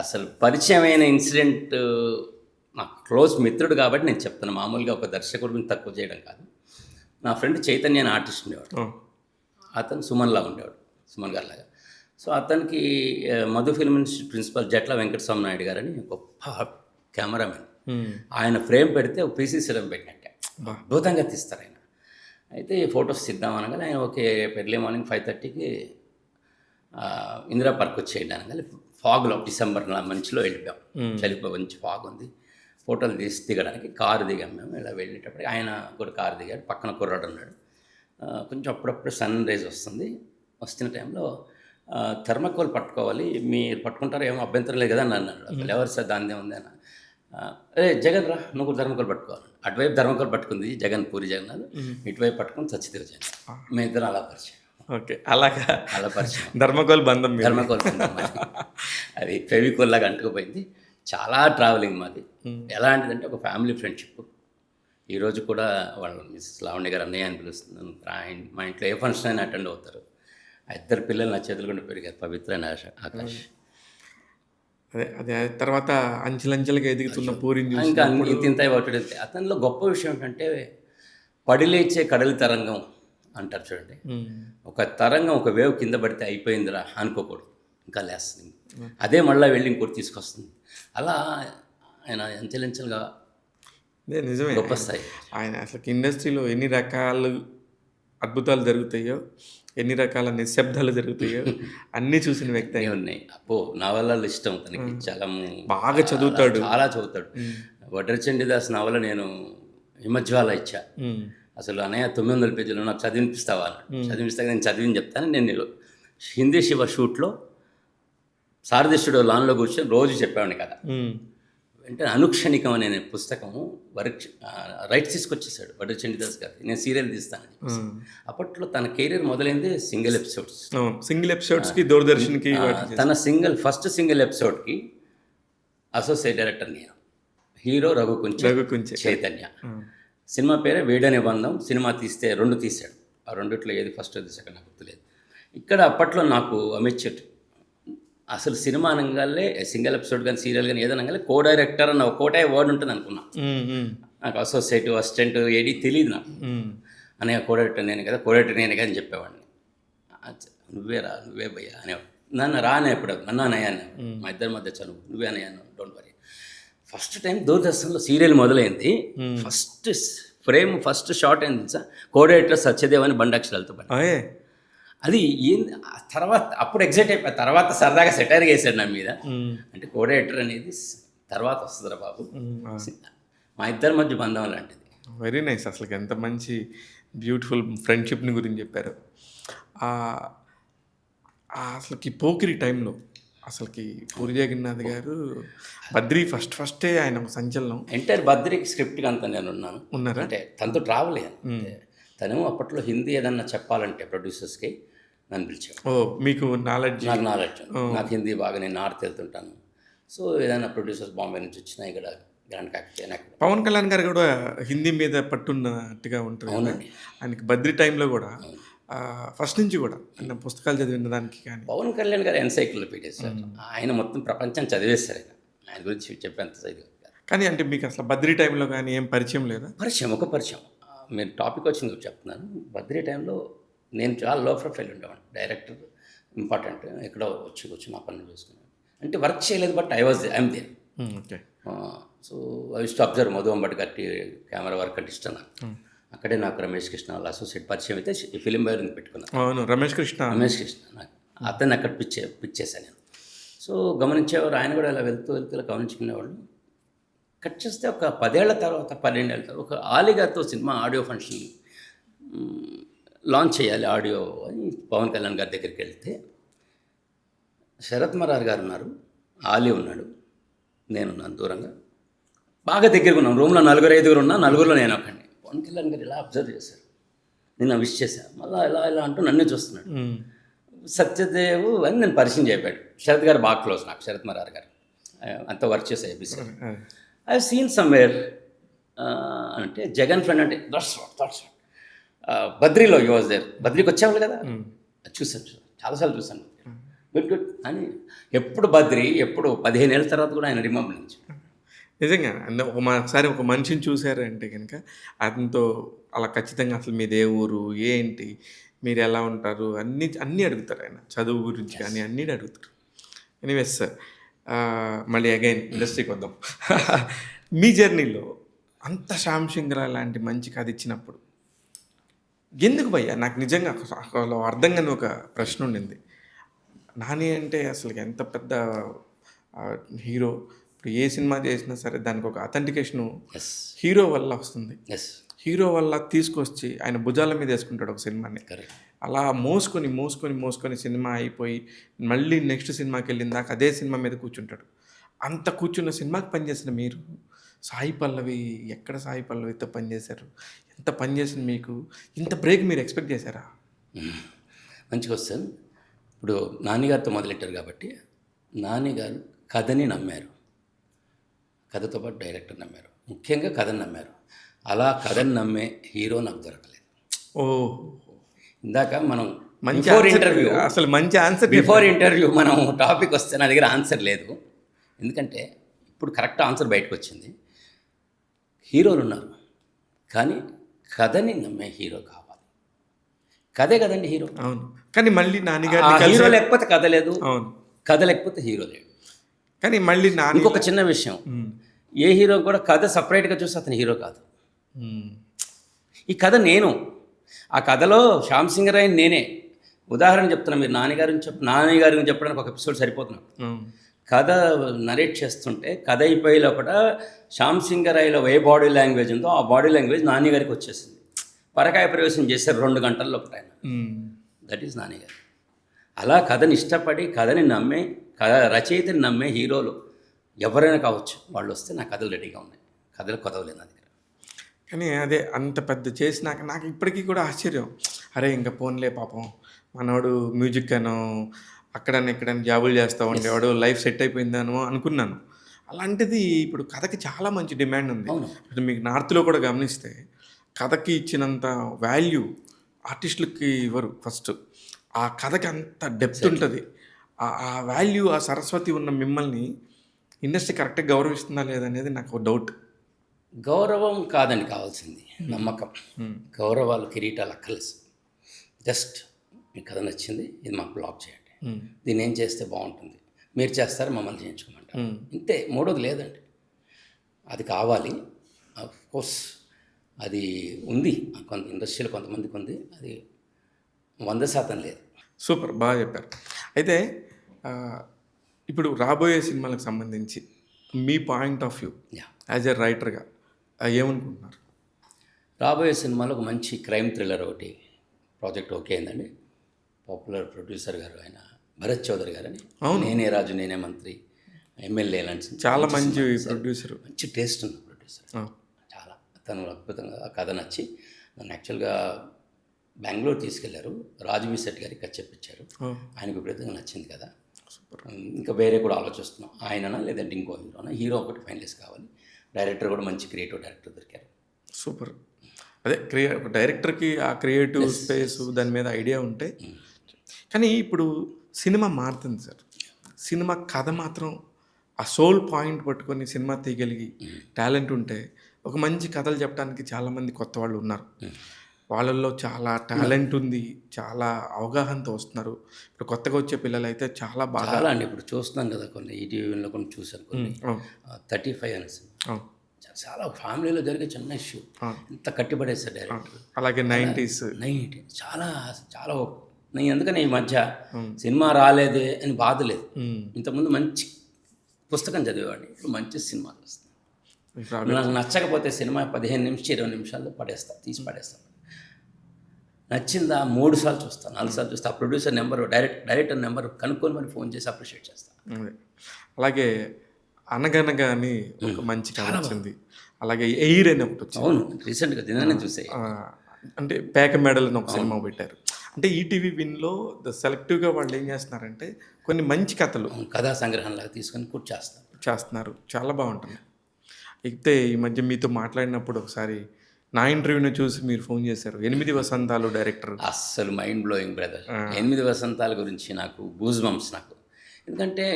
అసలు పరిచయమైన ఇన్సిడెంట్, నాకు క్లోజ్ మిత్రుడు కాబట్టి నేను చెప్తాను, మామూలుగా ఒక దర్శకుడిని తక్కువ చేయడం కాదు. నా ఫ్రెండ్ చైతన్య అని ఆర్టిస్ట్ ఉండేవాడు, అతను సుమన్లా ఉండేవాడు, సుమన్ గారిలాగా. సో అతనికి మధు ఫిల్మ్ ఇన్స్టిట్యూట్ ప్రిన్సిపల్ జట్ల వెంకటస్వామి నాయుడు గారని గొప్ప కెమెరామెన్, ఆయన ఫ్రేమ్ పెడితే ఒక పీసీ సిరం పెట్టినట్టే బా. అద్భుతంగా తీస్తారు ఆయన. అయితే ఈ ఫొటోస్ తీద్దాం అనగానే ఆయన ఓకే ఎర్లీ మార్నింగ్ 5:30కి ఇందిరా పార్క్ వచ్చేయండి అనగానే ఫాగ్లో డిసెంబర్ మంచిలో వెళ్ళిపోయాం. చలిపో మంచి ఫాగ్ ఉంది. ఫోటోలు దిగడానికి కారు దిగాం మేము. ఇలా వెళ్ళేటప్పటికి ఆయన కూడా కారు దిగాడు, పక్కన కుర్రాడు ఉన్నాడు. కొంచెం అప్పుడప్పుడు సన్ రైజ్ వస్తుంది. వస్తున్న టైంలో థర్మాకోల్ పట్టుకోవాలి, మీరు పట్టుకుంటారో ఏమో అభ్యంతరం లేదు కదా అని అన్నాడు. అసలు ఎవరు సార్ దానిదే ఉంది అన్న. అరే జగన్ రా, నువ్వు కూడా థర్మాకోల్ పట్టుకోవాలి. అటువైపు థర్మాకోల్ పట్టుకుంది జగన్, పూరి జగన్నాథ్, ఇటువైపు పట్టుకుని చచ్చితే వచ్చాను. మేము ఇద్దరం అలా పరిచయం. ఓకే, అలాగా అలా పరిచయం. ధర్మకోల్ బంధం మీది. థర్మాకోల్ అది ఫెవికోల్ లాగా అంటుకుపోయింది. చాలా ట్రావెలింగ్ మాది. ఎలాంటిదంటే ఒక ఫ్యామిలీ ఫ్రెండ్షిప్. ఈరోజు కూడా వాళ్ళు మిస్సెస్ లావణ్య గారు అన్నయ్య అని పిలుస్తున్నాను. మా ఇంట్లో ఏ ఫంక్షన్ అయినా అటెండ్ అవుతారు. ఆ ఇద్దరు పిల్లలు నా చేతులు కూడా పెరిగారు, పవిత్ర అండ్ ఆకాష్. అదే అదే తర్వాత అంచెలంచెలుగా ఎదుగుతున్న పూరిని చూసి ఇంకా ఇంత ఒకటి. అతనిలో గొప్ప విషయం ఏంటంటే పడిలేచే కడలి తరంగం అంటారు చూడండి. ఒక తరంగం, ఒక వేవ్ కింద పడితే అయిపోయిందిరా అనుకోకూడదు, ఇంకా లేస్తుంది. అదే మళ్ళీ వెళ్ళి ఇంకోటి తీసుకొస్తుంది. అలా ఆయన అంచెలంచెలుగా నిజమే గొప్ప స్థాయి. ఆయన అసలు ఇండస్ట్రీలో ఎన్ని రకాల అద్భుతాలు జరుగుతాయో, ఎన్ని రకాల నిశ్శబ్దాలు జరుగుతాయో అన్నీ చూసిన వ్యక్తి అన్నీ ఉన్నాయి. అప్పో నవలలు ఇష్టం తనకి, చాలా బాగా చదువుతాడు, చాలా చదువుతాడు. వడ్రచండిదాస్ నవల నేను హిమజ్వాల ఇచ్చా. అసలు అన్నయ్య 900 పేజీలు నాకు చదివినిపిస్తావా అన్నాడు. చదివిస్తాక నేను చదివిని చెప్తాను. నేను హిందీ శివ షూట్లో సారథిష్యుడు లాన్లో కూర్చొని రోజు చెప్పేవాడిని కదా. వెంటనే అనుక్షణికం అనే పుస్తకము రైట్స్ తీసుకొచ్చేసాడు వడ్రచండిదాస్ గారు. నేను సీరియల్ తీస్తానని చెప్పేసి. అప్పట్లో తన కెరీర్ మొదలైంది సింగిల్ ఎపిసోడ్స్కి దూరదర్శన్కి. తన ఫస్ట్ సింగిల్ ఎపిసోడ్కి అసోసియేట్ డైరెక్టర్ నేను, హీరో రఘుకుంచె చైతన్య. సినిమా పేరే వీడనే బంధం. సినిమా తీస్తే 2 తీశాడు. ఆ 2ట్లో ఏది ఫస్ట్ ఏది సెకండ్ నాకు గుర్తులేదు. ఇక్కడ అప్పట్లో నాకు అమిత్ చెట్టు అసలు సినిమా అనగానే సింగిల్ ఎపిసోడ్ కానీ సీరియల్ కానీ ఏదనగానే కో డైరెక్టర్ అన్న ఒకటే వర్డ్ ఉంటుంది అనుకున్నా. నాకు అసోసియేట్ అసిస్టెంట్ ఏది తెలియదు నాకు. అనే కో డైరెక్టర్ నేనే కదా, కో డైరెక్టర్ నేనే కదా అని చెప్పేవాడిని. నువ్వే భయ్యా అనేవాడు. నన్ను రానే ఎప్పుడు నన్నయ్యా అనే, మా ఇద్దరి మధ్య చదువు నువ్వే అన్నయ్యాను, డోంట్ వరీ. ఫస్ట్ టైం దూరదర్శన్లో సీరియల్ మొదలైంది. ఫస్ట్ ఫ్రేమ్ ఫస్ట్ షార్ట్ అయింది తెలుసా, కో డైరెక్టర్ సత్యదేవ్ అని బండాక్షరాలతో పడి. అది ఏంది తర్వాత అప్పుడు ఎగ్జైట్ అయిపోయి తర్వాత సరదాగా సెటైర్గా వేసాడు నా మీద. అంటే కో డైరెక్టర్ అనేది తర్వాత వస్తుందిరా బాబు. మా ఇద్దరి మధ్య బంధం లాంటిది. Very nice. అసలు ఎంత మంచి బ్యూటిఫుల్ ఫ్రెండ్షిప్ని గురించి చెప్పారు. అసలుకి పోకిరి టైంలో అసలుకి పూరి జగన్నాథ్ గారు బద్రీ ఫస్టే ఆయన సంచలనం. ఎంటైర్ బద్రీకి స్క్రిప్ట్కి అంతా నేను ఉన్నారా అంటే తనతో ట్రావెల్ అయ్యాను. తను అప్పట్లో హిందీ ఏదన్నా చెప్పాలంటే ప్రొడ్యూసర్స్కి నన్ను పిలిచాడు. మీకు నాలెడ్జ్? నాకు నాలెడ్జ్, నాకు హిందీ బాగా, నేను నార్త్ వెళ్తుంటాను. సో ఏదైనా ప్రొడ్యూసర్స్ బాంబే నుంచి వచ్చినా ఇక్కడ గ్రాండ్ క్యాక్టే. పవన్ కళ్యాణ్ గారు కూడా హిందీ మీద పట్టున్నట్టుగా ఉంటుంది. అవునండి. ఆయనకి బద్రీ టైంలో కూడా ఫస్ట్ నుంచి కూడా పుస్తకాలు చదివిన దానికి కానీ. పవన్ కళ్యాణ్ గారు ఎన్సైక్లోపీడియా సార్. ఆయన మొత్తం ప్రపంచం చదివేస్తారు. ఆయన గురించి చెప్పేంత చదివి. కానీ అంటే మీకు అసలు బద్రీ టైంలో కానీ ఏం పరిచయం లేదా? పరిచయం. మీరు టాపిక్ వచ్చింది చెప్తున్నాను. బద్రీ టైంలో నేను చాలా లో ప్రొఫైల్ ఉండేవాడిని. డైరెక్టర్ ఇంపార్టెంట్, ఎక్కడో వచ్చి నా పనులు చూసుకున్నాను. అంటే వర్క్ చేయలేదు, but I'm there. Okay. So I use to observe Madhu Ambatkar camera work అంటే ఇష్టం నాకు. అక్కడే నాకు రమేష్ కృష్ణ వాళ్ళ అసోసియేట్ పరిచయం అయితే ఫిలిం బైర్ని పెట్టుకున్నాను. అవును, రమేష్ కృష్ణ నాకు అతన్ని అక్కడ పిచ్చేసాను నేను. సో గమనించేవారు, ఆయన కూడా ఇలా వెళ్తూ ఇలా గమనించుకునేవాళ్ళు. కట్ చేస్తే ఒక 10 ఏళ్ల తర్వాత 12 ఏళ్ళ తర్వాత ఒక ఆలిగాతో సినిమా ఆడియో ఫంక్షన్ లాంచ్ చేయాలి ఆడియో అని పవన్ కళ్యాణ్ గారి దగ్గరికి వెళ్తే శరత్ మరార్ గారు ఉన్నారు, ఆలీ ఉన్నాడు, నేనున్నాను దూరంగా. బాగా దగ్గరగా ఉన్నాం. రూమ్లో 4-5 ఉన్నా, 4లో నేను ఒకండి. పవన్ కళ్యాణ్ గారు ఇలా అబ్జర్వ్ చేశారు. నేను విష్ చేశాను. మళ్ళీ ఇలా అంటూ నన్నే చూస్తున్నాడు. సత్యదేవ్ అని నేను పరిచయం చెప్పాడు. శరత్ గారు బాగా క్లోజ్ నాకు, శరత్ మరార్ గారు. అంత వర్క్ చేసే ఏబీసీ. ఐ సీన్ సమ్వేర్ అంటే జగన్ ఫ్రెండ్ అంటే దట్స్ వాట్ బద్రీలో యూ వాజ్ దేర్. బద్రీకి వచ్చేవాళ్ళు కదా, చూసాను చాలాసార్లు చూసాను. గుడ్ అని ఎప్పుడు బద్రీ, ఎప్పుడు 15 ఏళ్ళ తర్వాత కూడా ఆయన రిమెంబర్ నుంచి. నిజంగా ఒకసారి ఒక మనిషిని చూసారంటే కనుక అతనితో అలా ఖచ్చితంగా అసలు మీది ఏ ఊరు, ఏంటి, మీరు ఎలా ఉంటారు అన్నీ అడుగుతారు. ఆయన చదువు గురించి కానీ అన్నీ అడుగుతారు. ఎనీవేస్ సార్, మళ్ళీ అగైన్ ఇండస్ట్రీకి వద్దాం. మీ జర్నీలో అంత శ్యామ్ సింగరా లాంటి మంచి కథ ఇచ్చినప్పుడు ఎందుకు భయ్యా నాకు నిజంగా అసలు అర్థం కాని ఒక ప్రశ్న ఉండింది. నాని అంటే అసలు ఎంత పెద్ద హీరో. ఇప్పుడు ఏ సినిమా చేసినా సరే దానికి ఒక అథెంటికేషను ఎస్ హీరో వల్ల వస్తుంది. ఎస్ హీరో వల్ల తీసుకొచ్చి ఆయన భుజాల మీద వేసుకుంటాడు ఒక సినిమాని. కరెక్ట్. అలా మోసుకొని మోసుకొని మోసుకొని సినిమా అయిపోయి మళ్ళీ నెక్స్ట్ సినిమాకి వెళ్ళిన దాకా అదే సినిమా మీద కూర్చుంటాడు. అంత కూర్చున్న సినిమాకి పనిచేసిన మీరు సాయి పల్లవి ఎక్కడ సాయి పల్లవితో పనిచేశారు? ఎంత పనిచేసిన మీకు ఇంత బ్రేక్ మీరు ఎక్స్పెక్ట్ చేశారా? మంచి క్వశ్చన్. ఇప్పుడు నాన్నగారితో మొదలెట్టారు కాబట్టి నాన్నగారు కథని నమ్మారు, కథతో పాటు డైరెక్టర్ నమ్మారు, ముఖ్యంగా కథని నమ్మారు. అలా కథని నమ్మే హీరో నాకు దొరకలేదు. ఓ ఇందాక మనం మంచి బిఫోర్ answer. ఇంటర్వ్యూ అసలు మంచి ఆన్సర్. బిఫోర్ ఇంటర్వ్యూ మనం టాపిక్ వస్తే నా దగ్గర ఆన్సర్ లేదు. ఎందుకంటే ఇప్పుడు కరెక్ట్ ఆన్సర్ బయటకు వచ్చింది. హీరోలు ఉన్నారు కానీ కథని నమ్మే హీరో కావాలి. కథే కదండి హీరో. అవును, కానీ మళ్ళీ ఆ నాన్నగారిని హీరో కలిసి లేకపోతే కథ లేదు, అవును, కథ లేకపోతే హీరో లేడు. కానీ మళ్ళీ నాని ఇంకొక చిన్న విషయం, ఏ హీరో కూడా కథ సపరేట్గా చూసి అతని హీరో కాదు. ఈ కథ నేను, ఆ కథలో శ్యామ్ సింగరాయ్ నేనే. ఉదాహరణ చెప్తున్నా, మీరు నాన్నగారిని చెప్పడానికి ఒక ఎపిసోడ్ సరిపోతున్నాను. కథ నరేట్ చేస్తుంటే కథ అయిపోయే లోపల శ్యామ్ సింగరాయ్లో ఏ బాడీ లాంగ్వేజ్ ఉందో ఆ బాడీ లాంగ్వేజ్ నాన్నగారికి వచ్చేసింది. పరకాయ ప్రవేశం చేశారు 2 గంటల లోపల ఆయన. దట్ ఈజ్ నాన్నగారు. అలా కథని ఇష్టపడి కథని నమ్మే రచయితని నమ్మే హీరోలు ఎవరైనా కావచ్చు, వాళ్ళు వస్తే నా కథలు రెడీగా ఉన్నాయి. కథలు కొదవలేదు నా దగ్గర. కానీ అదే అంత పెద్ద చేసినాక నాకు ఇప్పటికీ కూడా ఆశ్చర్యం. అరే ఇంకా పోన్లే పాపం మనవాడు మ్యూజిక్ అనో అక్కడని ఇక్కడని జాబులు చేస్తూ ఉండేవాడు, లైఫ్ సెట్ అయిపోయిందనో అనుకున్నాను. అలాంటిది ఇప్పుడు కథకి చాలా మంచి డిమాండ్ ఉంది. అవును. ఇప్పుడు మీకు నార్త్లో కూడా గమనిస్తే కథకి ఇచ్చినంత వాల్యూ ఆర్టిస్టులకి ఇవ్వరు. ఫస్ట్ ఆ కథకి అంత డెప్త్ ఉంటుంది. ఆ వాల్యూ, ఆ సరస్వతి ఉన్న మిమ్మల్ని ఇండస్ట్రీ కరెక్ట్గా గౌరవిస్తుందా లేదనేది నాకు డౌట్. గౌరవం కాదని కావాల్సింది నమ్మకం. గౌరవాలు కిరీటాలు అక్కర్లేదు. జస్ట్ మీ కథ నచ్చింది, ఇది మాకు బ్లాక్ చేయండి, దీన్ని ఏం చేస్తే బాగుంటుంది, మీరు చేస్తారు, మమ్మల్ని చేయించుకోమంటారు, ఇంతే. మూడోది లేదండి. అది కావాలి. కోర్స్ అది ఉంది కొంత ఇండస్ట్రీలో, కొంతమందికి ఉంది. అది 100% లేదు. సూపర్, బాగా చెప్పారు. అయితే ఇప్పుడు రాబోయే సినిమాలకు సంబంధించి మీ point of view yeah, as a రైటర్గా ఏమనుకుంటున్నారు? రాబోయే సినిమాలో ఒక మంచి క్రైమ్ థ్రిల్లర్ ఒకటి ప్రాజెక్ట్ ఓకే అయిందండి. పాపులర్ ప్రొడ్యూసర్ గారు ఆయన భరత్ చౌదరి గారని, నేనే రాజు నేనే మంత్రి, ఎమ్మెల్యే లాంటి చాలా మంచి ప్రొడ్యూసర్, మంచి టేస్ట్ ఉన్న ప్రొడ్యూసర్. చాలా తను అద్భుతంగా ఆ కథ నచ్చి నన్ను యాక్చువల్గా బెంగళూరు తీసుకెళ్లారు. రాజవీ సెట్ గారికి కథ చెప్పించారు. ఆయనకు విపరీతంగా నచ్చింది కదా. ఇంకా వేరే కూడా ఆలోచిస్తున్నాం, ఆయననా లేదంటే ఇంకో హీరోనా. హీరో ఒకటి ఫైనలిస్ట్ కావాలి. డైరెక్టర్ కూడా మంచి క్రియేటివ్ డైరెక్టర్ దొరికారు. సూపర్. అదే డైరెక్టర్కి ఆ క్రియేటివ్ స్పేస్ దాని మీద ఐడియా ఉంటే. కానీ ఇప్పుడు సినిమా మారుతుంది సార్. సినిమా కథ మాత్రం ఆ సోల్ పాయింట్ పట్టుకొని సినిమా తీయగలిగి టాలెంట్ ఉంటే ఒక మంచి కథలు చెప్పడానికి చాలామంది కొత్త వాళ్ళు ఉన్నారు. వాళ్ళల్లో చాలా టాలెంట్ ఉంది, చాలా అవగాహనతో వస్తున్నారు. ఇప్పుడు కొత్తగా వచ్చే పిల్లలు అయితే చాలా బాగా చాలా అండి. ఇప్పుడు చూస్తున్నాం కదా, కొన్ని ఈటీవీలో కొన్ని చూసాను, కొన్ని 35 అనేసి చాలా ఫ్యామిలీలో జరిగే చిన్న ఇష్యూ ఇంత కట్టిపడేస్తారు డైరెక్టర్. అలాగే 90s చాలా చాలా నేను ఎందుకని ఈ మధ్య సినిమా రాలేదే అని బాధ లేదు. ఇంతకుముందు మంచి పుస్తకం చదివేవాడిని, ఇప్పుడు మంచి సినిమాలు వస్తాయి. నాకు నచ్చకపోతే సినిమా 15-20 నిమిషాల్లో తీసి పడేస్తాను. నచ్చిందా 3 సార్లు చూస్తాను, 4 సార్లు చూస్తాను. ఆ ప్రొడ్యూసర్ నెంబర్, డైరెక్టర్ నెంబర్ కనుక్కొని మరి ఫోన్ చేసి అప్రిషియేట్ చేస్తాను. అలాగే అనగనగా అని ఒక మంచి కథ వచ్చింది. అలాగే ఎయిర్ అని ఒకటి వచ్చింది. అవును, రీసెంట్గా నిన్ననే చూసే. అంటే పేక మెడల్ అని ఒక సినిమా పెట్టారు. అంటే ఈటీవీ విన్లో సెలెక్టివ్గా వాళ్ళు ఏం చేస్తున్నారంటే కొన్ని మంచి కథలు కథా సంగ్రహంలాగా తీసుకొని చేస్తున్నారు. చాలా బాగుంటుంది. అయితే ఈ మధ్య మీతో మాట్లాడినప్పుడు ఒకసారి నా ఇంటర్వ్యూని చూసి మీరు ఫోన్ చేశారు. 8 వసంతాలు డైరెక్టర్. అస్సలు మైండ్ బ్లోయింగ్ బ్రదర్. 8 వసంతాల గురించి నాకు గూజ్ బంప్స్. నాకు ఎందుకంటే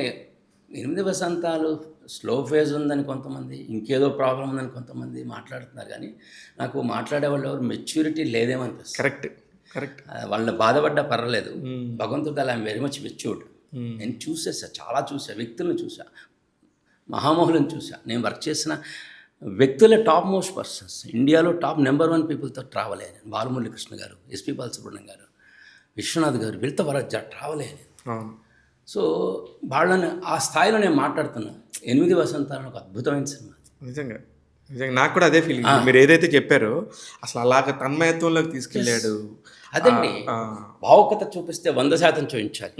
8 వసంతాలు స్లో ఫేజ్ ఉందని కొంతమంది, ఇంకేదో ప్రాబ్లం ఉందని కొంతమంది మాట్లాడుతున్నారు. కానీ నాకు మాట్లాడే వాళ్ళు ఎవరు మెచ్యూరిటీ లేదేమో అనిపిస్తుంది. కరెక్ట్. వాళ్ళని బాధపడ్డా పర్వాలేదు. భగవంతుడు అలా వెరీ మచ్ మెచ్యూర్డ్. నేను చాలా చూసా, వ్యక్తులను చూసా, మహామహులను చూసా. నేను వర్క్ చేసిన వ్యక్తులే టాప్ మోస్ట్ పర్సన్స్, ఇండియాలో టాప్ నెంబర్ 1 పీపుల్తో ట్రావెల్ అయ్యాను. బాలమురళీకృష్ణ గారు, ఎస్పి బాలసుబ్రహ్మణ్యం గారు, విశ్వనాథ్ గారు, వీళ్ళతో ట్రావెల్ అయ్యాను. అవును. సో వాళ్ళని ఆ స్థాయిలో నేను మాట్లాడుతున్నా. 8 వసంతాలను ఒక అద్భుతమైన సినిమా. నిజంగా నిజంగా నాకు కూడా అదే ఫీలింగ్. మీరు ఏదైతే చెప్పారో అసలు అలాగ తన్మయత్వంలోకి తీసుకెళ్ళాడు. అదండి, భావుకత చూపిస్తే 100% చూపించాలి.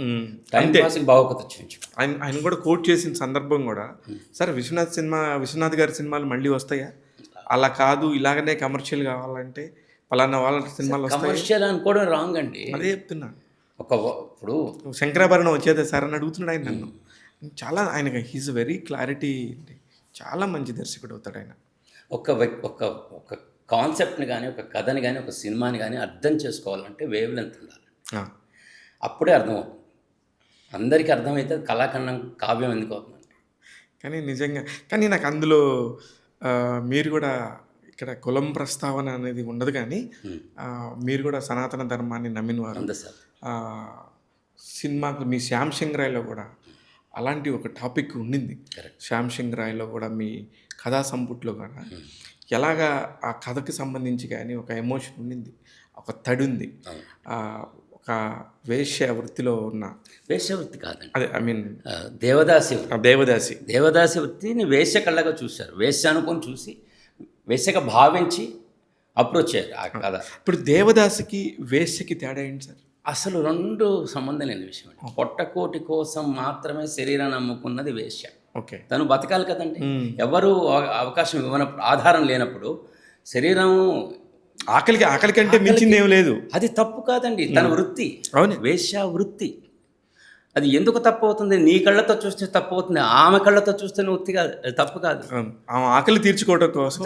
టైం పాస్కి భావుకత చూపించాలి. ఆయన కూడా కోట్ చేసిన సందర్భం కూడా, సార్ విశ్వనాథ్ గారి సినిమాలు మళ్ళీ వస్తాయా, అలా కాదు ఇలాగనే కమర్షియల్ కావాలంటే పలానా వాళ్ళ సినిమాలు వస్తాయి. కమర్షియల్ అనుకోవడం రాంగ్ అండి. అదే చెప్తున్నా. ఇప్పుడు శంకరాభరణం వచ్చేదే సార్ అని అడుగుతున్నాడు ఆయన నన్ను. చాలా ఆయనకి హీజ్ వెరీ క్లారిటీ, చాలా మంచి దర్శకుడు అవుతాడు ఆయన. ఒక కాన్సెప్ట్ని కానీ, ఒక కథని కానీ, ఒక సినిమాని కానీ అర్థం చేసుకోవాలంటే వేవ్ లెంత్ ఉండాలి. అప్పుడే అర్థమవుతుంది. అందరికీ అర్థమైతే కళాఖండం కావ్యం ఎందుకు అవుతుందండి. కానీ నిజంగా కానీ నాకు అందులో మీరు కూడా ఇక్కడ కులం ప్రస్తావన అనేది ఉండదు, కానీ మీరు కూడా సనాతన ధర్మాన్ని నమ్మినవారు. సినిమాకు మీ శ్యామ్ సింగ్ రాయ్లో కూడా అలాంటి ఒక టాపిక్ ఉండింది. శ్యామ్ సింగ్ రాయ్లో కూడా మీ కథా సంపుట్లో కూడా ఎలాగా ఆ కథకి సంబంధించి కానీ ఒక ఎమోషన్ ఉండింది, ఒక తడి ఉంది. ఒక వేశ్య వృత్తిలో ఉన్న, వేశ్య వృత్తి కాదండి, అదే ఐ మీన్ దేవదాసి వృత్తిని వేశ్య కళ్ళగా చూశారు. వేశ్య అనుకొని చూసి వేశ్యగా భావించి అప్రోచ్ అయ్యారు ఆ కథ. ఇప్పుడు దేవదాసికి వేశ్యకి తేడా ఏంటి సార్? అసలు రెండు సంబంధం లేని విషయం అండి. పొట్టకోటి కోసం మాత్రమే శరీరాన్ని అమ్ముకున్నది వేశ్య. ఓకే, తను బతకాలి కదండి. ఎవరు అవకాశం ఇవ్వనప్పుడు, ఆధారం లేనప్పుడు శరీరం ఆకలి కంటే మించింది ఏం లేదు. అది తప్పు కాదండి, తన వృత్తి. అవును, వేశ్య వృత్తి. అది ఎందుకు తప్పు అవుతుంది? నీ కళ్ళతో చూస్తే తప్పు అవుతుంది, ఆమె కళ్ళతో చూస్తే వృత్తి కాదు, అది తప్పు కాదు. ఆమె ఆకలి తీర్చుకోవడం కోసం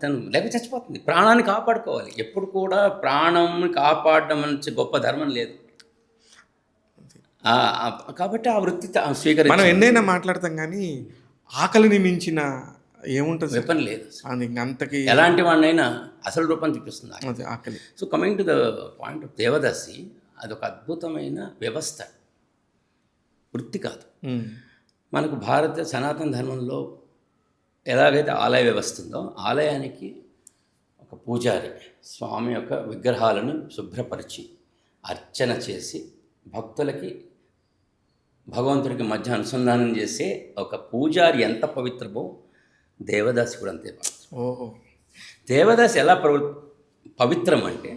తను లేక చచ్చిపోతుంది. ప్రాణాన్ని కాపాడుకోవాలి. ఎప్పుడు కూడా ప్రాణం కాపాడడం నుంచి గొప్ప ధర్మం లేదు. కాబట్టి ఆ వృత్తి స్వీకరించి మనం ఎన్నైనా మాట్లాడతాం, కానీ ఆకలిని మించిన ఏముంటుంది? వెపన్ లేదు. అంతకి ఎలాంటి వాడినైనా అసలు రూపం చూపిస్తుంది ఆకలి. So coming to the point of devadasi, అదొక అద్భుతమైన వ్యవస్థ, వృత్తి కాదు. మనకు భారత సనాతన ధర్మంలో ఎలాగైతే ఆలయ వ్యవస్థ ఉందో, ఆలయానికి ఒక పూజారి స్వామి యొక్క విగ్రహాలను శుభ్రపరిచి అర్చన చేసి భక్తులకి భగవంతుడికి మధ్య అనుసంధానం చేసే ఒక పూజారి ఎంత పవిత్రమో దేవదాసి కూడా అంతే పవిత్రం. దేవదాసి ఎలా పవిత్రం అంటే,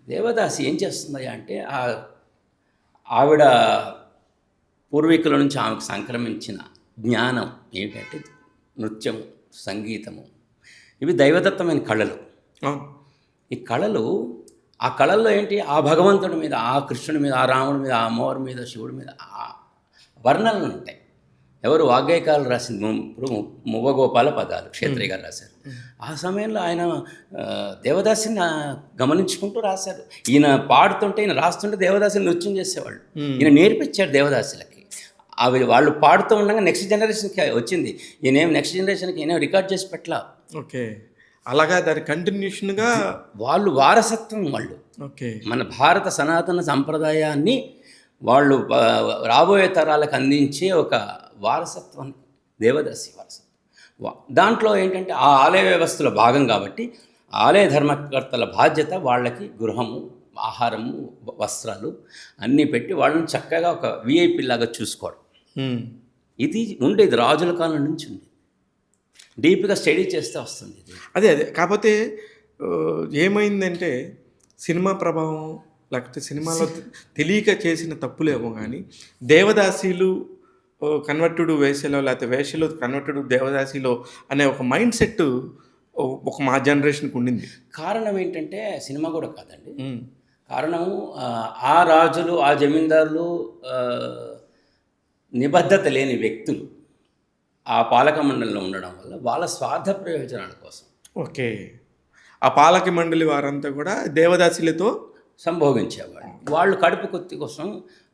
దేవదాసి ఏం చేస్తుంది అంటే, ఆవిడ పూర్వీకుల నుంచి ఆమెకు సంక్రమించిన జ్ఞానం ఏంటంటే నృత్యము, సంగీతము, ఇవి దైవదత్తమైన కళలు. ఈ కళలు, ఆ కళల్లో ఏంటి, ఆ భగవంతుడి మీద, ఆ కృష్ణుడి మీద, ఆ రాముడి మీద, ఆ అమ్మవారి మీద, శివుడి మీద వర్ణనలు ఉంటాయి. ఎవరు వాగ్గేయకాలు రాసింది? ఇప్పుడు మువ్వగోపాల పదాలు క్షేత్రయ్య గారు రాశారు. ఆ సమయంలో ఆయన దేవదాసిని గమనించుకుంటూ రాశారు. ఈయన పాడుతుంటే, ఈయన రాస్తుంటే దేవదాసిని నృత్యం చేసేవాళ్ళు. ఈయన నేర్పించాడు దేవదాసులకి. అవి వాళ్ళు పాడుతూ ఉండగా నెక్స్ట్ జనరేషన్కి వచ్చింది. ఈయనేం నెక్స్ట్ జనరేషన్కి ఈయన రికార్డ్ చేసి పెట్టలా. ఓకే, అలాగా దాని కంటిన్యూషన్గా వాళ్ళు వారసత్వం, వాళ్ళు మన భారత సనాతన సంప్రదాయాన్ని వాళ్ళు రాబోయే తరాలకు అందించే ఒక వారసత్వం దేవదాసి వారసత్వం. దాంట్లో ఏంటంటే ఆ ఆలయ వ్యవస్థలో భాగం కాబట్టి ఆలయ ధర్మకర్తల బాధ్యత వాళ్ళకి గృహము, ఆహారము, వస్త్రాలు అన్నీ పెట్టి వాళ్ళని చక్కగా ఒక విఐపి లాగా చూసుకోవడం. ఇది ఉండేది రాజుల కాలం నుంచి ఉంది. డీప్గా స్టడీ చేస్తే వస్తుంది ఇది. అదే కాకపోతే ఏమైందంటే సినిమా ప్రభావం, లేకపోతే సినిమాలో తెలియక చేసిన తప్పులేమో కానీ దేవదాసీలు కన్వర్టెడ్ వేశ్యలో, లేకపోతే వేశ్యలో కన్వర్టెడ్ దేవదాసీలో అనే ఒక మైండ్ సెట్ ఒక మా జనరేషన్కి ఉండింది. కారణం ఏంటంటే సినిమా కూడా కాదండి. కారణం ఆ రాజులు, ఆ జమీందారులు నిబద్ధత లేని వ్యక్తులు ఆ పాలక మండలిలో ఉండడం వల్ల వాళ్ళ స్వార్థ ప్రయోజనాల కోసం. ఓకే, ఆ పాలక మండలి వారంతా కూడా దేవదాసీలతో సంభోగించేవాళ్ళు. వాళ్ళు కడుపు కొత్తి కోసం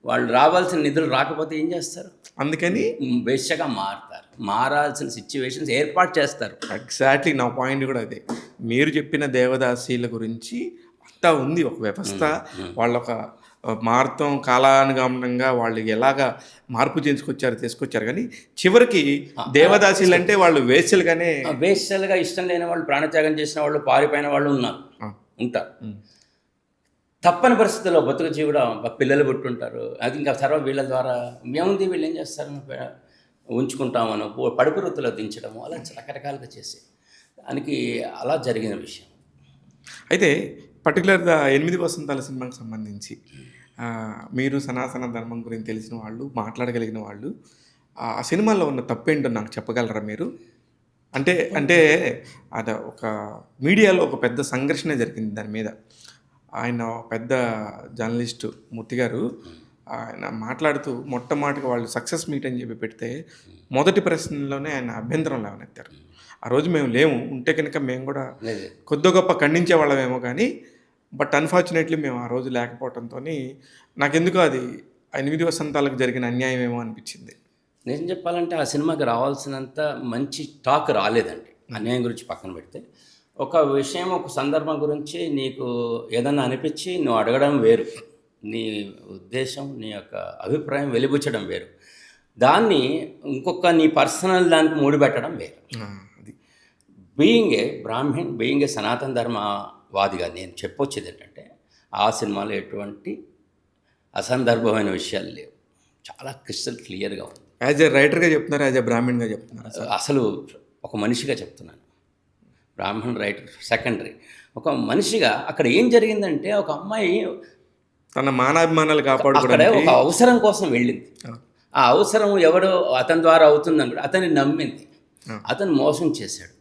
వాళ్ళు రావాల్సిన నిధులు రాకపోతే ఏం చేస్తారు? అందుకని వేశ్యగా మారుతారు. మారాల్సిన సిచ్యువేషన్స్ ఏర్పాటు చేస్తారు. ఎగ్జాక్ట్లీ నా పాయింట్ కూడా అదే. మీరు చెప్పిన దేవదాసీల గురించి అంతా ఉంది, ఒక వ్యవస్థ, వాళ్ళొక మారుతాం కాలానుగమనంగా వాళ్ళు ఎలాగా మార్పు తీసుకొచ్చారు కానీ చివరికి దేవదాసీలు అంటే వాళ్ళు వేశ్యలుగానే వేశ్యలుగా ఇష్టం లేని వాళ్ళు, ప్రాణత్యాగం చేసిన వాళ్ళు, పారిపోయిన వాళ్ళు ఉన్నారు, ఉంటారు. తప్పని పరిస్థితుల్లో బతుకు జీవుడు పిల్లలు పుట్టుంటారు. అది ఇంకా తర్వాత వీళ్ళ ద్వారా ఏముంది, వీళ్ళు ఏం చేస్తారు, ఉంచుకుంటామనో పడుపు వృత్తిలో దించడము, అలా రకరకాలుగా చేసి దానికి అలా జరిగిన విషయం. అయితే పర్టికులర్గా 8 వసంతాల సినిమాకి సంబంధించి మీరు సనాతన ధర్మం గురించి తెలిసిన వాళ్ళు, మాట్లాడగలిగిన వాళ్ళు, ఆ సినిమాలో ఉన్న తప్పేంటో నాకు చెప్పగలరా మీరు? అంటే అంటే అది ఒక మీడియాలో ఒక పెద్ద సంఘర్షణ జరిగింది దాని మీద. ఆయన పెద్ద జర్నలిస్టు మూర్తి గారు ఆయన మాట్లాడుతూ మొట్టమొదటిగా వాళ్ళు సక్సెస్ మీట్ అని చెప్పి పెడితే మొదటి ప్రశ్నలోనే ఆయన అభ్యంతరం లేవనెత్తారు. ఆ రోజు మేము లేము, ఉంటే కనుక మేము కూడా కొద్ది గొప్ప ఖండించే వాళ్ళమేమో కానీ బట్ అన్ఫార్చునేట్లీ మేము ఆ రోజు లేకపోవడంతో నాకెందుకో అది 8 వసంతాలకు జరిగిన అన్యాయం ఏమో అనిపించింది. నిజం చెప్పాలంటే ఆ సినిమాకి రావాల్సినంత మంచి టాక్ రాలేదండి. అన్యాయం గురించి పక్కన పెడితే, ఒక విషయం, ఒక సందర్భం గురించి నీకు ఏదన్నా అనిపించి నువ్వు అడగడం వేరు, నీ ఉద్దేశం, నీ యొక్క అభిప్రాయం వెలిబుచ్చడం వేరు, దాన్ని ఇంకొక నీ పర్సనల్ దానికి ముడిపెట్టడం వేరు. అది being a Brahmin, being a Sanatana ధర్మవాదిగా నేను చెప్పొచ్చేది ఏంటంటే, ఆ సినిమాలో ఎటువంటి అసందర్భమైన విషయాలు లేవు, చాలా క్రిస్టల్ క్లియర్గా ఉంది. యాజ్ ఎ రైటర్గా చెప్తున్నారు, యాజ్ ఎ బ్రాహ్మణ్గా చెప్తున్నారు? అసలు ఒక మనిషిగా చెప్తున్నాను, బ్రాహ్మణ్ రైటర్ సెకండరీ. ఒక మనిషిగా అక్కడ ఏం జరిగిందంటే, ఒక అమ్మాయి తన మానాభిమానాలు కాపాడుకోవడం అక్కడ ఒక అవసరం కోసం వెళ్ళింది. ఆ అవసరం ఎవడో అతని ద్వారా అవుతుందని కూడా అతన్ని నమ్మింది, అతను మోసం చేశాడు.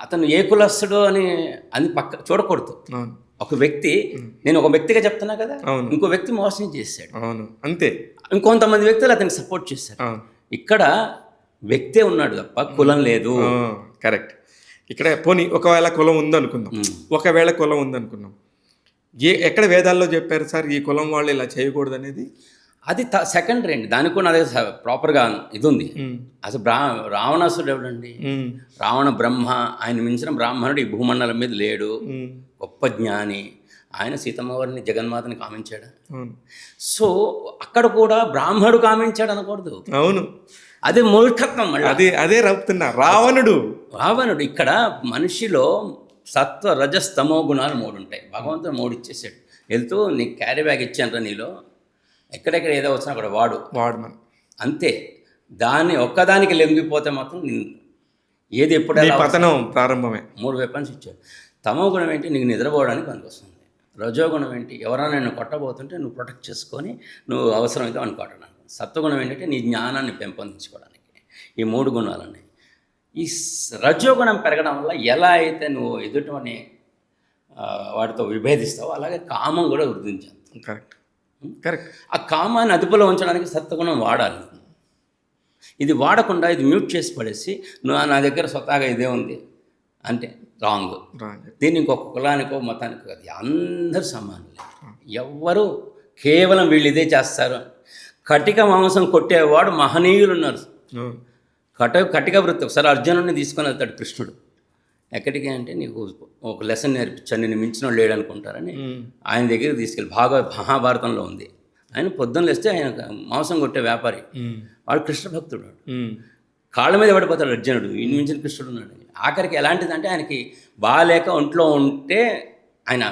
అతను ఏ కులస్తుడో అని పక్క చూడకూడదు. ఒక వ్యక్తి, నేను ఒక వ్యక్తిగా చెప్తున్నా కదా, ఇంకో వ్యక్తి మోసం చేశాడు, అవును అంతే, ఇంకొంతమంది వ్యక్తులు అతనికి సపోర్ట్ చేశారు. ఇక్కడ వ్యక్తే ఉన్నాడు తప్ప కులం లేదు. కరెక్ట్. ఇక్కడ పోనీ ఒకవేళ కులం ఉందనుకుందాం, ఒకవేళ కులం ఉందనుకున్నాం, ఎక్కడ వేదాల్లో చెప్పారు సార్ ఈ కులం వాళ్ళు ఇలా చేయకూడదు అనేది? అది సెకండరీ అండి, దానికి కూడా అదే ప్రాపర్గా ఇది ఉంది. అసలు రావణాసుడు ఎవడండి? రావణ బ్రహ్మ, ఆయన మించిన బ్రాహ్మణుడు ఈ భూమండలం మీద లేడు, గొప్ప జ్ఞాని. ఆయన సీతమ్మవారిని జగన్మాతని కామించాడు. సో అక్కడ కూడా బ్రాహ్మణుడు కామించాడు అనకూడదు. అవును, అది మూర్ఖత్వం. మళ్ళీ అదే రపుతున్నా, రావణుడు ఇక్కడ మనిషిలో సత్వ రజస్తమో గుణాలు 3 ఉంటాయి. భగవంతుడు 3 ఇచ్చేసాడు. వెళ్తూ నీకు క్యారీ బ్యాగ్ ఇచ్చాను నీలో, ఎక్కడెక్కడ ఏదో వచ్చినా అక్కడ వాడు మన అంతే. దాన్ని ఒక్కదానికి లొంగిపోతే మాత్రం ఏది ఎప్పుడైనా పతనం ప్రారంభమే. 3 వెపన్స్ ఇచ్చాడు. తమో గుణం ఏంటి? నీకు నిద్రపోవడానికి పనికొస్తుంది. రజోగుణం ఏంటి? ఎవరైనా నిన్ను కొట్టబోతుంటే నువ్వు ప్రొటెక్ట్ చేసుకొని నువ్వు అవసరమైతే వాడిని కొట్టడానికి. సత్వగుణం ఏంటంటే నీ జ్ఞానాన్ని పెంపొందించుకోవడానికి. ఈ 3 గుణాలని ఈ రజోగుణం పెరగడం వల్ల ఎలా అయితే నువ్వు ఎదుటని వాటితో విభేదిస్తావో అలాగే కామం కూడా వృద్ధించాలి. కరెక్ట్. ఆ కామాన్ని అదుపులో ఉంచడానికి సత్వగుణం వాడాలి. ఇది వాడకుండా ఇది మ్యూట్ చేసి పడేసి నువ్వు నా దగ్గర స్వతహాగా ఇదే ఉంది అంటే రాంగ్. దీన్ని ఇంకొక కులానికో మతానికో కాదు, అందరూ సమానులే. ఎవ్వరూ కేవలం వీళ్ళు ఇదే చేస్తారు. కటిక మాంసం కొట్టేవాడు మహనీయులు ఉన్నారు. కటిక వృత్తి. ఒకసారి అర్జునుడిని తీసుకొని వెళ్తాడు కృష్ణుడు. ఎక్కడికి అంటే నీకు ఒక లెసన్ నేర్పించాను, నేను మించిన వాళ్ళు లేడు అనుకుంటారని ఆయన దగ్గరికి తీసుకెళ్ళి మహాభారతంలో ఉంది. ఆయన పొద్దున్న లేస్తే ఆయన మాంసం కొట్టే వ్యాపారి, వాడు కృష్ణ భక్తుడు. కాళ్ళ మీద పడిపోతాడు అర్జునుడు, ఈయన మించిన కృష్ణుడు ఉన్నాడు. ఆఖరికి ఎలాంటిదంటే ఆయనకి బాగాలేక ఒంట్లో ఉంటే ఆయన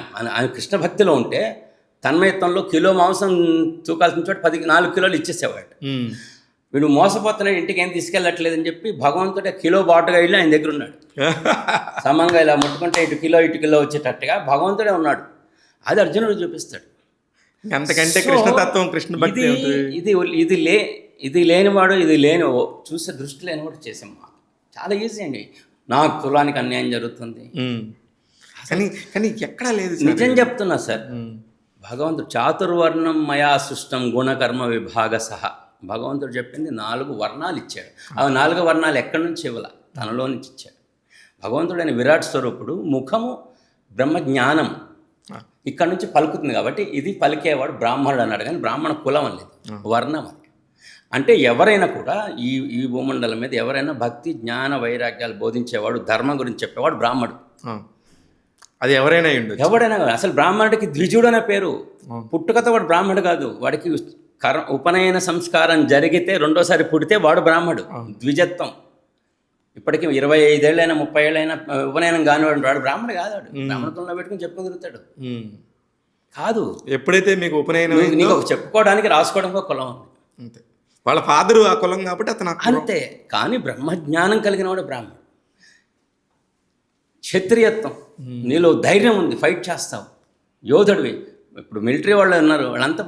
కృష్ణ భక్తిలో ఉంటే తన్మయత్వంలో కిలో మాంసం తూకాల్సిన చోట 4 కిలోలు ఇచ్చేసేవాడు. వీడు మోసపోతున్నాడు, ఇంటికి ఏం తీసుకెళ్ళట్లేదని చెప్పి భగవంతుడే కిలో బాటుగా వెళ్ళి ఆయన దగ్గర ఉన్నాడు. సమంగా ఇలా ముట్టుకుంటే ఇటు కిలో వచ్చేటట్టుగా భగవంతుడే ఉన్నాడు. అది అర్జునుడు చూపిస్తాడు. అంతకంటే కృష్ణతత్వం, కృష్ణ భక్తి ఇది లేనివాడు, ఇది లేని చూసే దృష్టి లేనివాడు చేసాం. చాలా ఈజీ అండి. నాకు కులానికి అన్యాయం జరుగుతుంది కానీ ఎక్కడా లేదు. నిజం చెప్తున్నా సార్, భగవంతుడు చాతుర్వర్ణం మయా సృష్టం గుణకర్మ విభాగ సహా. భగవంతుడు చెప్పింది 4 వర్ణాలు ఇచ్చాడు. ఆ 4 వర్ణాలు ఎక్కడి నుంచి ఇవ్వాల? తనలో నుంచి ఇచ్చాడు. భగవంతుడైన విరాట్ స్వరూపుడు ముఖము బ్రహ్మజ్ఞానం ఇక్కడ నుంచి పలుకుతుంది కాబట్టి ఇది పలికేవాడు బ్రాహ్మణుడు అన్నాడు. కానీ బ్రాహ్మణ కులం అనేది వర్ణం అది. అంటే ఎవరైనా కూడా ఈ భూమండలం మీద ఎవరైనా భక్తి జ్ఞాన వైరాగ్యాలు బోధించేవాడు, ధర్మం గురించి చెప్పేవాడు బ్రాహ్మడు. అది ఎవరైనా అయి ఉండొచ్చు. ఎవడైనా కాదు. అసలు బ్రాహ్మణుడికి ద్విజుడు అనే పేరు. అవును. పుట్టుకతో వాడు బ్రాహ్మణుడు కాదు. వాడికి ఉపనయన సంస్కారం జరిగితే రెండోసారి పుడితే వాడు బ్రాహ్మడు. ద్విజత్వం. ఇప్పటికీ 25 ఏళ్ళైనా 30 ఏళ్ళైనా ఉపనయనం కానివాడు వాడు బ్రాహ్మణుడు కాదు. వాడు బ్రాహ్మణ కులంలో పెట్టుకుని చెప్పుకొని తిరుగుతాడు. కాదు. ఎప్పుడైతే మీకు ఉపనయనం నీకు చెప్పుకోవడానికి రాసుకోవడానికి ఒక కులం ఉంది అంతే. వాళ్ళ ఫాదరు ఆ కులం కాబట్టి అతను అంతే. కానీ బ్రహ్మజ్ఞానం కలిగిన వాడు బ్రాహ్మణుడు. క్షత్రియత్వం, నీలో ధైర్యం ఉంది, ఫైట్ చేస్తావు, యోధుడివి. ఇప్పుడు మిలిటరీ వాళ్ళు ఉన్నారు, వాళ్ళంతా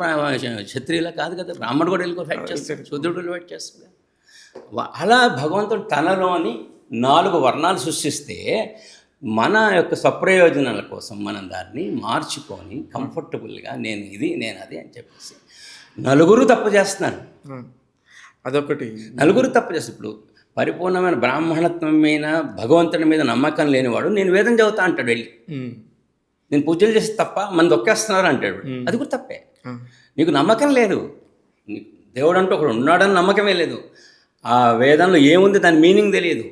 క్షత్రియులా కాదు కదా. బ్రాహ్మణుడు కూడా వెళ్ళి ఫైట్ చేస్తాడు, శూద్రుడు ఫైట్ చేస్తాడు. అలా భగవంతుడు తనలోని 4 వర్ణాలు సృష్టిస్తే మన యొక్క స్వప్రయోజనాల కోసం మనం దాన్ని మార్చుకొని కంఫర్టబుల్గా నేను ఇది నేను అది అని చెప్పేసి నలుగురు తప్పు చేస్తున్నారు. అదొకటి. నలుగురు తప్పు చేస్తారు. ఇప్పుడు పరిపూర్ణమైన బ్రాహ్మణత్వం మీద భగవంతుడి మీద నమ్మకం లేనివాడు నేను వేదం చదువుతా అంటాడు వెళ్ళి. నేను పూజలు చేసి తప్ప మన దొక్కేస్తున్నారు అంటాడు. అది కూడా తప్పే. నీకు నమ్మకం లేదు, దేవుడు అంటూ ఒకడు ఉన్నాడని నమ్మకమే లేదు, ఆ వేదంలో ఏముంది దాని మీనింగ్ తెలియదు,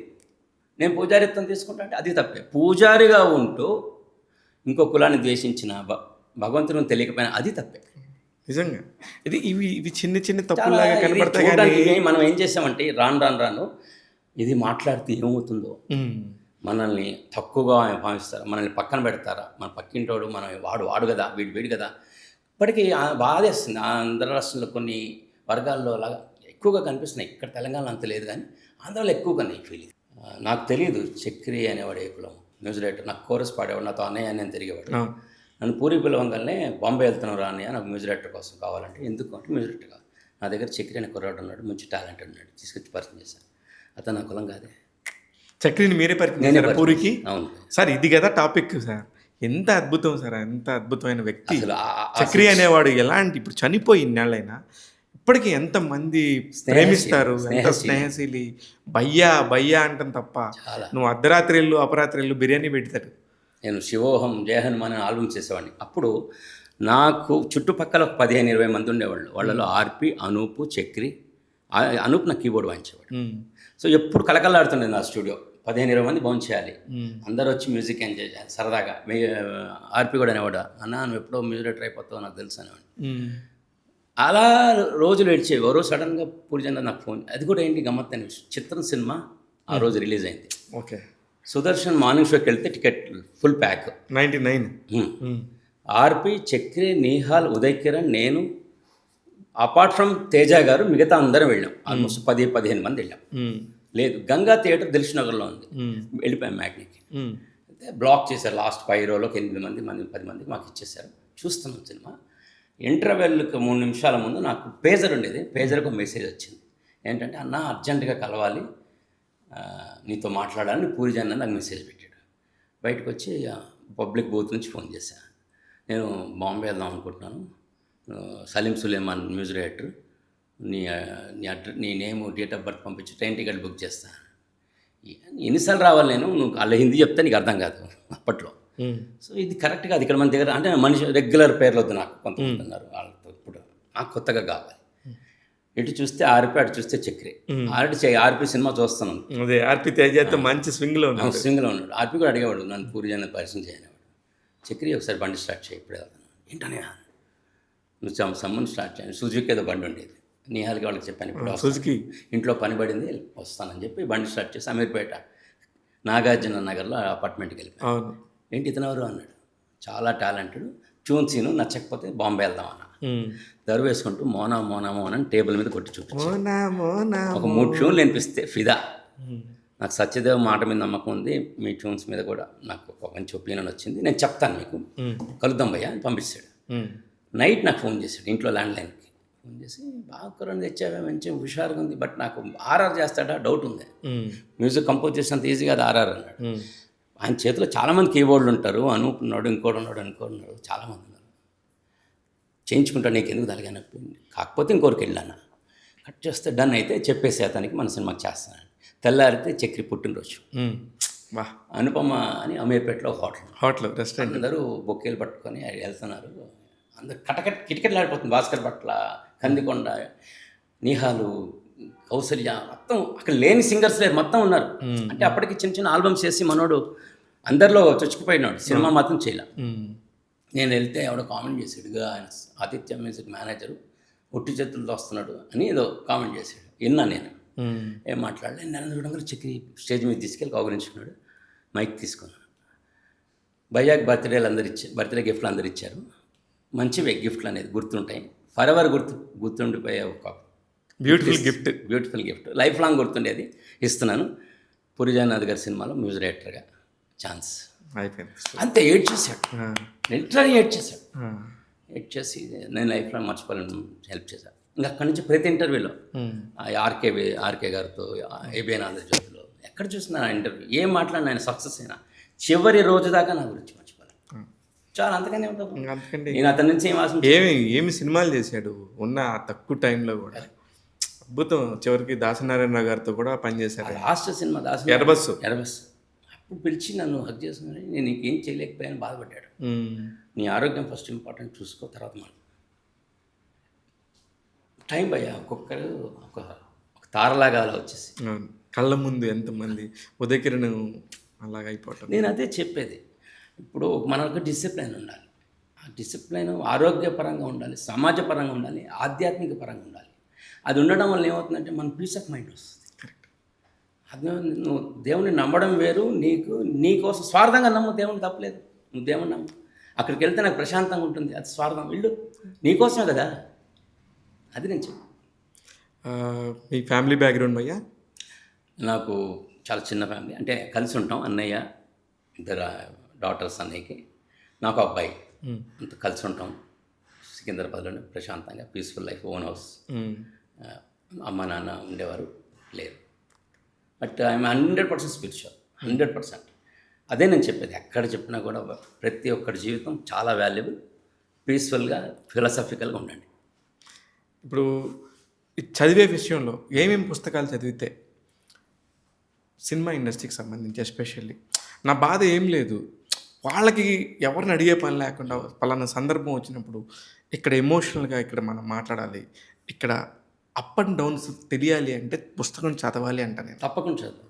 నేను పూజారిత్వం తీసుకుంటా అంటే అది తప్పే. పూజారిగా ఉంటూ ఇంకో కులాన్ని ద్వేషించిన భగవంతుని తెలియకపోయినా అది తప్పే. నిజంగా ఇది ఇవి చిన్న చిన్న తప్పులాగా కనబడతాయి. కానీ మనం ఏం చేసామంటే రాను ఇది మాట్లాడితే ఏమవుతుందో, మనల్ని తక్కువగా భావిస్తారా, మనల్ని పక్కన పెడతారా, మన పక్కింటోడు మనం వాడు కదా వీడు కదా. ఇప్పటికీ బాధేస్తుంది. ఆంధ్ర రాష్ట్రంలో కొన్ని వర్గాల్లో లాగా ఎక్కువగా కనిపిస్తున్నాయి. ఇక్కడ తెలంగాణలో అంత లేదు కానీ ఆంధ్రాలో ఎక్కువగా ఈ ఫీలింగ్. నాకు తెలియదు చక్రి అనేవాడు ఏ కులం. న్యూస్ రైటర్ నాకు కోరస్ పాడేవాడు, నాతో అన్నయ్య అని తిరిగేవాడు. నన్ను పూరి పిలవంగానే బాంబే వెళ్తున్నావు రా అన్నయ్య, నాకు మ్యూజిక్ డైరెక్టర్ కోసం కావాలంటే. ఎందుకు అంటే మ్యూజిక్ డైరెక్టర్ కాదు, నా దగ్గర చక్రి అనే కుర్రాడు ఉన్నాడు, మంచి టాలెంట్ ఉన్నాడు, తీసుకొచ్చి పరిచయం చేశాను. అతను నా కులం కాదే. చక్రిని మీరే పరిచయం పూరికి? అవును సార్, ఇది కదా టాపిక్ సార్. ఎంత అద్భుతం సార్, ఎంత అద్భుతమైన వ్యక్తి చక్రి అనేవాడు. ఎలాంటి ఇప్పుడు చనిపోయి ఇన్నాళ్ళైనా ఇప్పటికీ ఎంతమంది ప్రేమిస్తారు, ఎంత స్నేహశీలి. భయ్యా అంటాం తప్ప నువ్వు అర్ధరాత్రిళ్ళు అపరాత్రిళ్ళు బిర్యానీ పెడతాడు. నేను శివోహం జయ హనుమాన్ అని ఆల్బమ్ చేసేవాడిని. అప్పుడు నాకు చుట్టుపక్కల ఒక 15-20 మంది ఉండేవాళ్ళు. వాళ్ళలో ఆర్పి, అనూపు, చక్రి. అనూప్ నా కీబోర్డ్ వాయించేవాడు. సో ఎప్పుడు కలకల్లాడుతుండేది నా స్టూడియో. 15-20 మంది బౌన్ చేయాలి, అందరూ వచ్చి మ్యూజిక్ ఎంజాయ్ చేయాలి సరదాగా. ఆర్పి కూడా అనేవాడు, అన్న నువ్వు ఎప్పుడో మ్యూజిక్ డైరెక్టర్ అయిపోతావు నాకు తెలుసు అనేవాడు. అలా రోజులు ఏడ్చేవి. ఎవరో సడన్గా పూర్జన నాకు ఫోన్. అది కూడా ఏంటి గమ్మత్ అని, చిత్రం సినిమా ఆ రోజు రిలీజ్ అయింది. ఓకే. సుదర్శన్ మార్నింగ్ షోకి వెళ్తే టికెట్ ఫుల్ ప్యాక్ 99. ఆర్పి, చక్రి, నిహాల్, ఉదయ్ కిరణ్, నేను, అపార్ట్ ఫ్రమ్ తేజ గారు మిగతా అందరం వెళ్ళాం. ఆల్మోస్ట్ 10-15 మంది వెళ్ళాం. లేదు, గంగా థియేటర్ దిల్సుఖ్నగర్లో ఉంది. వెళ్ళిపోయాం మ్యాట్నీకి. అయితే బ్లాక్ చేశారు. లాస్ట్ 5 రోలోకి 8 మంది 10 మందికి మాకు ఇచ్చేసారు. చూస్తున్నాం సినిమా. ఇంటర్వెల్కి 3 నిమిషాల ముందు నాకు పేజర్ ఉండేది. పేజర్కి ఒక మెసేజ్ వచ్చింది. ఏంటంటే, అన్న అర్జెంటుగా కలవాలి, నీతో మాట్లాడాలని పూరి జగన్ నాకు మెసేజ్ పెట్టాడు. బయటకు వచ్చి పబ్లిక్ బూత్ నుంచి ఫోన్ చేశాను. నేను బాంబే వెళ్దాం అనుకుంటున్నాను, సలీం సులేమాన్ మ్యూజిక్ డైరెక్టర్, నీ నేమ్ డేట్ ఆఫ్ బర్త్ పంపించి ట్రైన్ టికెట్ బుక్ చేస్తాను. ఎన్నిసార్లు రావాలి నేను, నువ్వు అలా హిందీ చెప్తే నీకు అర్థం కాదు అప్పట్లో. సో ఇది కరెక్ట్ కాదు. ఇక్కడ మన దగ్గర అంటే మనిషి రెగ్యులర్ పేర్లు వద్దు నాకు, కొంతమంది ఉన్నారు వాళ్ళతో. ఇప్పుడు నాకు కొత్తగా కావాలి. ఇటు చూస్తే ఆర్పి, అటు చూస్తే చక్రి. ఆర్పి సినిమా చూస్తున్నాను. అదే ఆర్పి తేజ మంచి స్వింగ్లో ఉన్నాడు. ఆర్పి కూడా అడిగేవాడు, నన్ను పూరి జగన్ పరిచయం చేయనివాడు. చక్రి ఒకసారి బండి స్టార్ట్ చేయి, ఇప్పుడే వెళ్తాను. ఏంటనే నువ్వు సమ్మని స్టార్ట్ చేయండి. సుజుకి ఏదో బండి ఉండేది. నిహాల్కి వాళ్ళకి చెప్పాను, ఇప్పుడు సుజుకి ఇంట్లో పని పడింది వస్తానని చెప్పి బండి స్టార్ట్ చేసి అమీర్పేట నాగార్జున నగర్లో అపార్ట్మెంట్కి వెళ్ళిపోయాను. ఏంటి ఇతను ఎవరు అన్నాడు. చాలా టాలెంటెడ్, ట్యూన్ సీను నచ్చకపోతే బాంబే వెళ్దాం అన్న. దరు వేసుకుంటూ మోనా అని టేబుల్ మీద కొట్టి చూపించాను. ఒక 3 ట్యూన్లు వినిపిస్తే ఫిదా. నాకు సత్యదేవ్ మాట మీద నమ్మకం ఉంది, మీ ట్యూన్స్ మీద కూడా నాకు ఒక మంచి ఒపీనియన్ వచ్చింది, నేను చెప్తాను మీకు, కలుద్దాం భయ్యా అని పంపిస్తాడు. నైట్ నాకు ఫోన్ చేశాడు ఇంట్లో ల్యాండ్లైన్కి. ఫోన్ చేసి, బాగా కుర్రాన్ని తెచ్చావే, మంచి హుషారుగా ఉంది, బట్ నాకు ఆర్ఆర్ చేస్తాడా డౌట్ ఉంది, మ్యూజిక్ కంపోజ్ చేసినంత ఈజీగా అది ఆర్ఆర్ అన్నాడు. ఆయన చేతిలో చాలామంది కీబోర్డులు ఉంటారు, అనూప్ ఉన్నాడు, ఇంకోటి ఉన్నాడు, చాలామంది ఉన్నారు. చేయించుకుంటా, నీకు ఎందుకు తలగానొప్పింది, కాకపోతే ఇంకోరికి వెళ్ళాను. కట్ చేస్తే డన్ అయితే చెప్పేసి అతనికి మన సినిమాకి చేస్తాను. తెల్లారితే చక్రి పుట్టినరోజు. అనుపమ అని అమీర్పేటలో హోటల్ రెస్టారెంట్. అందరూ బొక్కేలు పట్టుకొని వెళ్తున్నారు. అందరు కిటకిటలాడిపోతుంది. భాస్కర్ పట్ల, కందికొండ, నిహాలు, కౌసల్య, మొత్తం అక్కడ లేని సింగర్స్ లేదు, మొత్తం ఉన్నారు. అంటే అప్పటికి చిన్న ఆల్బమ్స్ చేసి మనోడు అందరిలో చొచ్చుకుపోయినాడు, సినిమా మాత్రం చేయలే. ఉమ్. నేను వెళ్తే ఎవడో కామెంట్ చేశాడు, "ఇదిగో ఆయన ఆదిత్య మ్యూజిక్ మేనేజరు ఒట్టి చేతులతో వస్తున్నాడు" అని ఏదో కామెంట్ చేశాడు. విన్నా నేను, ఉమ్. ఏం మాట్లాడలే. నన్ను చూడంగా చక్రి స్టేజ్ మీద తీసుకెళ్ళి కౌగులించుకున్నాడు, మైక్ తీసుకున్నాను. భయ్యాకి బర్త్డే గిఫ్ట్లు అందరు ఇచ్చారు. మంచివే గిఫ్ట్లు అనేది, గుర్తుంటాయి, ఫర్ ఎవర్ గుర్తుండిపోయే ఒక బ్యూటిఫుల్ గిఫ్ట్, లైఫ్ లాంగ్ గుర్తుండేది ఇస్తున్నాను. పూరి జగన్నాథ్ గారి సినిమాలో మ్యూజిక్ డైరెక్టర్గా ఛాన్స్. అయిపోయింది. అంతే ఏడ్ చేశాడు, లిటరల్లీ ఏడ్ చేశాడు. ఆ. ఏడ్ చేసి నేను లైఫ్లో మర్చిపోలేను, హెల్ప్ చేశాను. ఇంకా అక్కడి నుంచి ప్రతి ఇంటర్వ్యూలో ఆర్కే గారితో, ఏబిఎన్ ఆంధ్రజ్యోతిలో ఎక్కడ చూసినా నా ఇంటర్వ్యూ ఏం మాట్లాడిన ఆయన సక్సెస్ అయినా చివరి రోజు దాకా నా గురించి మర్చిపోలేను. చాలా అంతకనే ఉంటుంది. అందుకండి నేను అతని నుంచి ఏం ఆశ ఏమి సినిమాలు చేశాడు ఉన్న ఆ తక్కువ టైంలో కూడా, అద్భుతం. చివరికి దాసనారాయణ గారితో కూడా పనిచేశారు. లాస్ట్ సినిమా ఎర్రబస్సు. అప్పుడు పిలిచి నన్ను హక్ చేసుకుని నేను నీకేం చేయలేకపోయాను బాధపడ్డాడు. నీ ఆరోగ్యం ఫస్ట్ ఇంపార్టెంట్, చూసుకో తర్వాత మనం టైం భయ్యా. ఒక్కొక్కరు ఒక తారలాగా అలా వచ్చేసి కళ్ళ ముందు ఎంతమంది ఉదయకిరణ్ అలాగ అయిపోవటం. నేను అదే చెప్పేది. ఇప్పుడు మనకు డిసిప్లైన్ ఉండాలి. ఆ డిసిప్లైన్ ఆరోగ్యపరంగా ఉండాలి, సమాజపరంగా ఉండాలి, ఆధ్యాత్మిక పరంగా ఉండాలి. అది ఉండడం వల్ల ఏమవుతుందంటే మన పీస్ ఆఫ్ మైండ్ వస్తుంది. అది నువ్వు దేవుని నమ్మడం వేరు, నీకోసం స్వార్థంగా నమ్ము, దేవుని తప్పలేదు. నువ్వు దేవుని నమ్ము, అక్కడికి వెళ్తే నాకు ప్రశాంతంగా ఉంటుంది. అది స్వార్థం, ఇల్లు నీకోసమే కదా. అది నేను చెప్పు. మీ ఫ్యామిలీ బ్యాక్గ్రౌండ్ భయ్యా? నాకు చాలా చిన్న ఫ్యామిలీ, అంటే కలిసి ఉంటాం. అన్నయ్య, ఇద్దరు డాటర్స్ అన్నయ్యకి, నాకు అబ్బాయి, అంత కలిసి ఉంటాం సికింద్రాబాద్లోనే ప్రశాంతంగా, పీస్ఫుల్ లైఫ్, ఓన్ హౌస్. అమ్మ నాన్న ఉండేవారు, లేరు. But I'm 100% spiritual, 100%. అదే నేను చెప్పేది, ఎక్కడ చెప్పినా కూడా ప్రతి ఒక్కరి జీవితం చాలా వాల్యుబుల్, పీస్ఫుల్గా, ఫిలాసఫికల్గా ఉండండి. ఇప్పుడు చదివే విషయంలో ఏమేమి పుస్తకాలు చదివితే, సినిమా ఇండస్ట్రీకి సంబంధించి ఎస్పెషల్లీ నా బాధ ఏం లేదు, వాళ్ళకి ఎవరిని అడిగే పని లేకుండా పలానా సందర్భం వచ్చినప్పుడు ఇక్కడ ఎమోషనల్గా ఇక్కడ మనం మాట్లాడాలి, ఇక్కడ అప్ అండ్ డౌన్స్ తెలియాలి అంటే పుస్తకం చదవాలి అంట నేను. తప్పకుండా చదవాలి.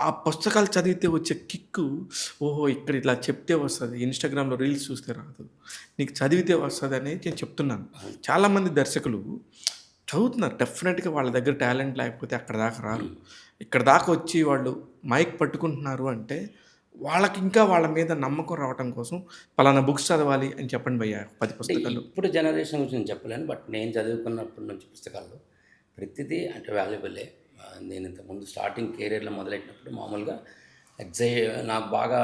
ఆ పుస్తకాలు చదివితే వచ్చే కిక్కు, ఓహో ఇక్కడ ఇలా చెప్తే వస్తుంది, ఇన్స్టాగ్రామ్లో రీల్స్ చూస్తే రాదు, నీకు చదివితే వస్తుంది అనేది నేను చెప్తున్నాను. చాలామంది దర్శకులు చదువుతున్నారు, డెఫినెట్గా వాళ్ళ దగ్గర టాలెంట్ లేకపోతే అక్కడ దాకా రారు. ఇక్కడ దాకా వచ్చి వాళ్ళు మైక్ పట్టుకుంటున్నారు అంటే వాళ్ళకి ఇంకా వాళ్ళ మీద నమ్మకం రావడం కోసం పలానా బుక్స్ చదవాలి అని చెప్పండి భయ్యా. 10 పుస్తకాలు. ఇప్పుడు జనరేషన్ గురించి నేను చెప్పలేను, బట్ నేను చదువుకున్నప్పటి నుంచి పుస్తకాల్లో ప్రతిదీ అంటే వాల్యుబులే. నేను ఇంతకుముందు స్టార్టింగ్ కెరీర్లో మొదలెట్టినప్పుడు మామూలుగా నాకు బాగా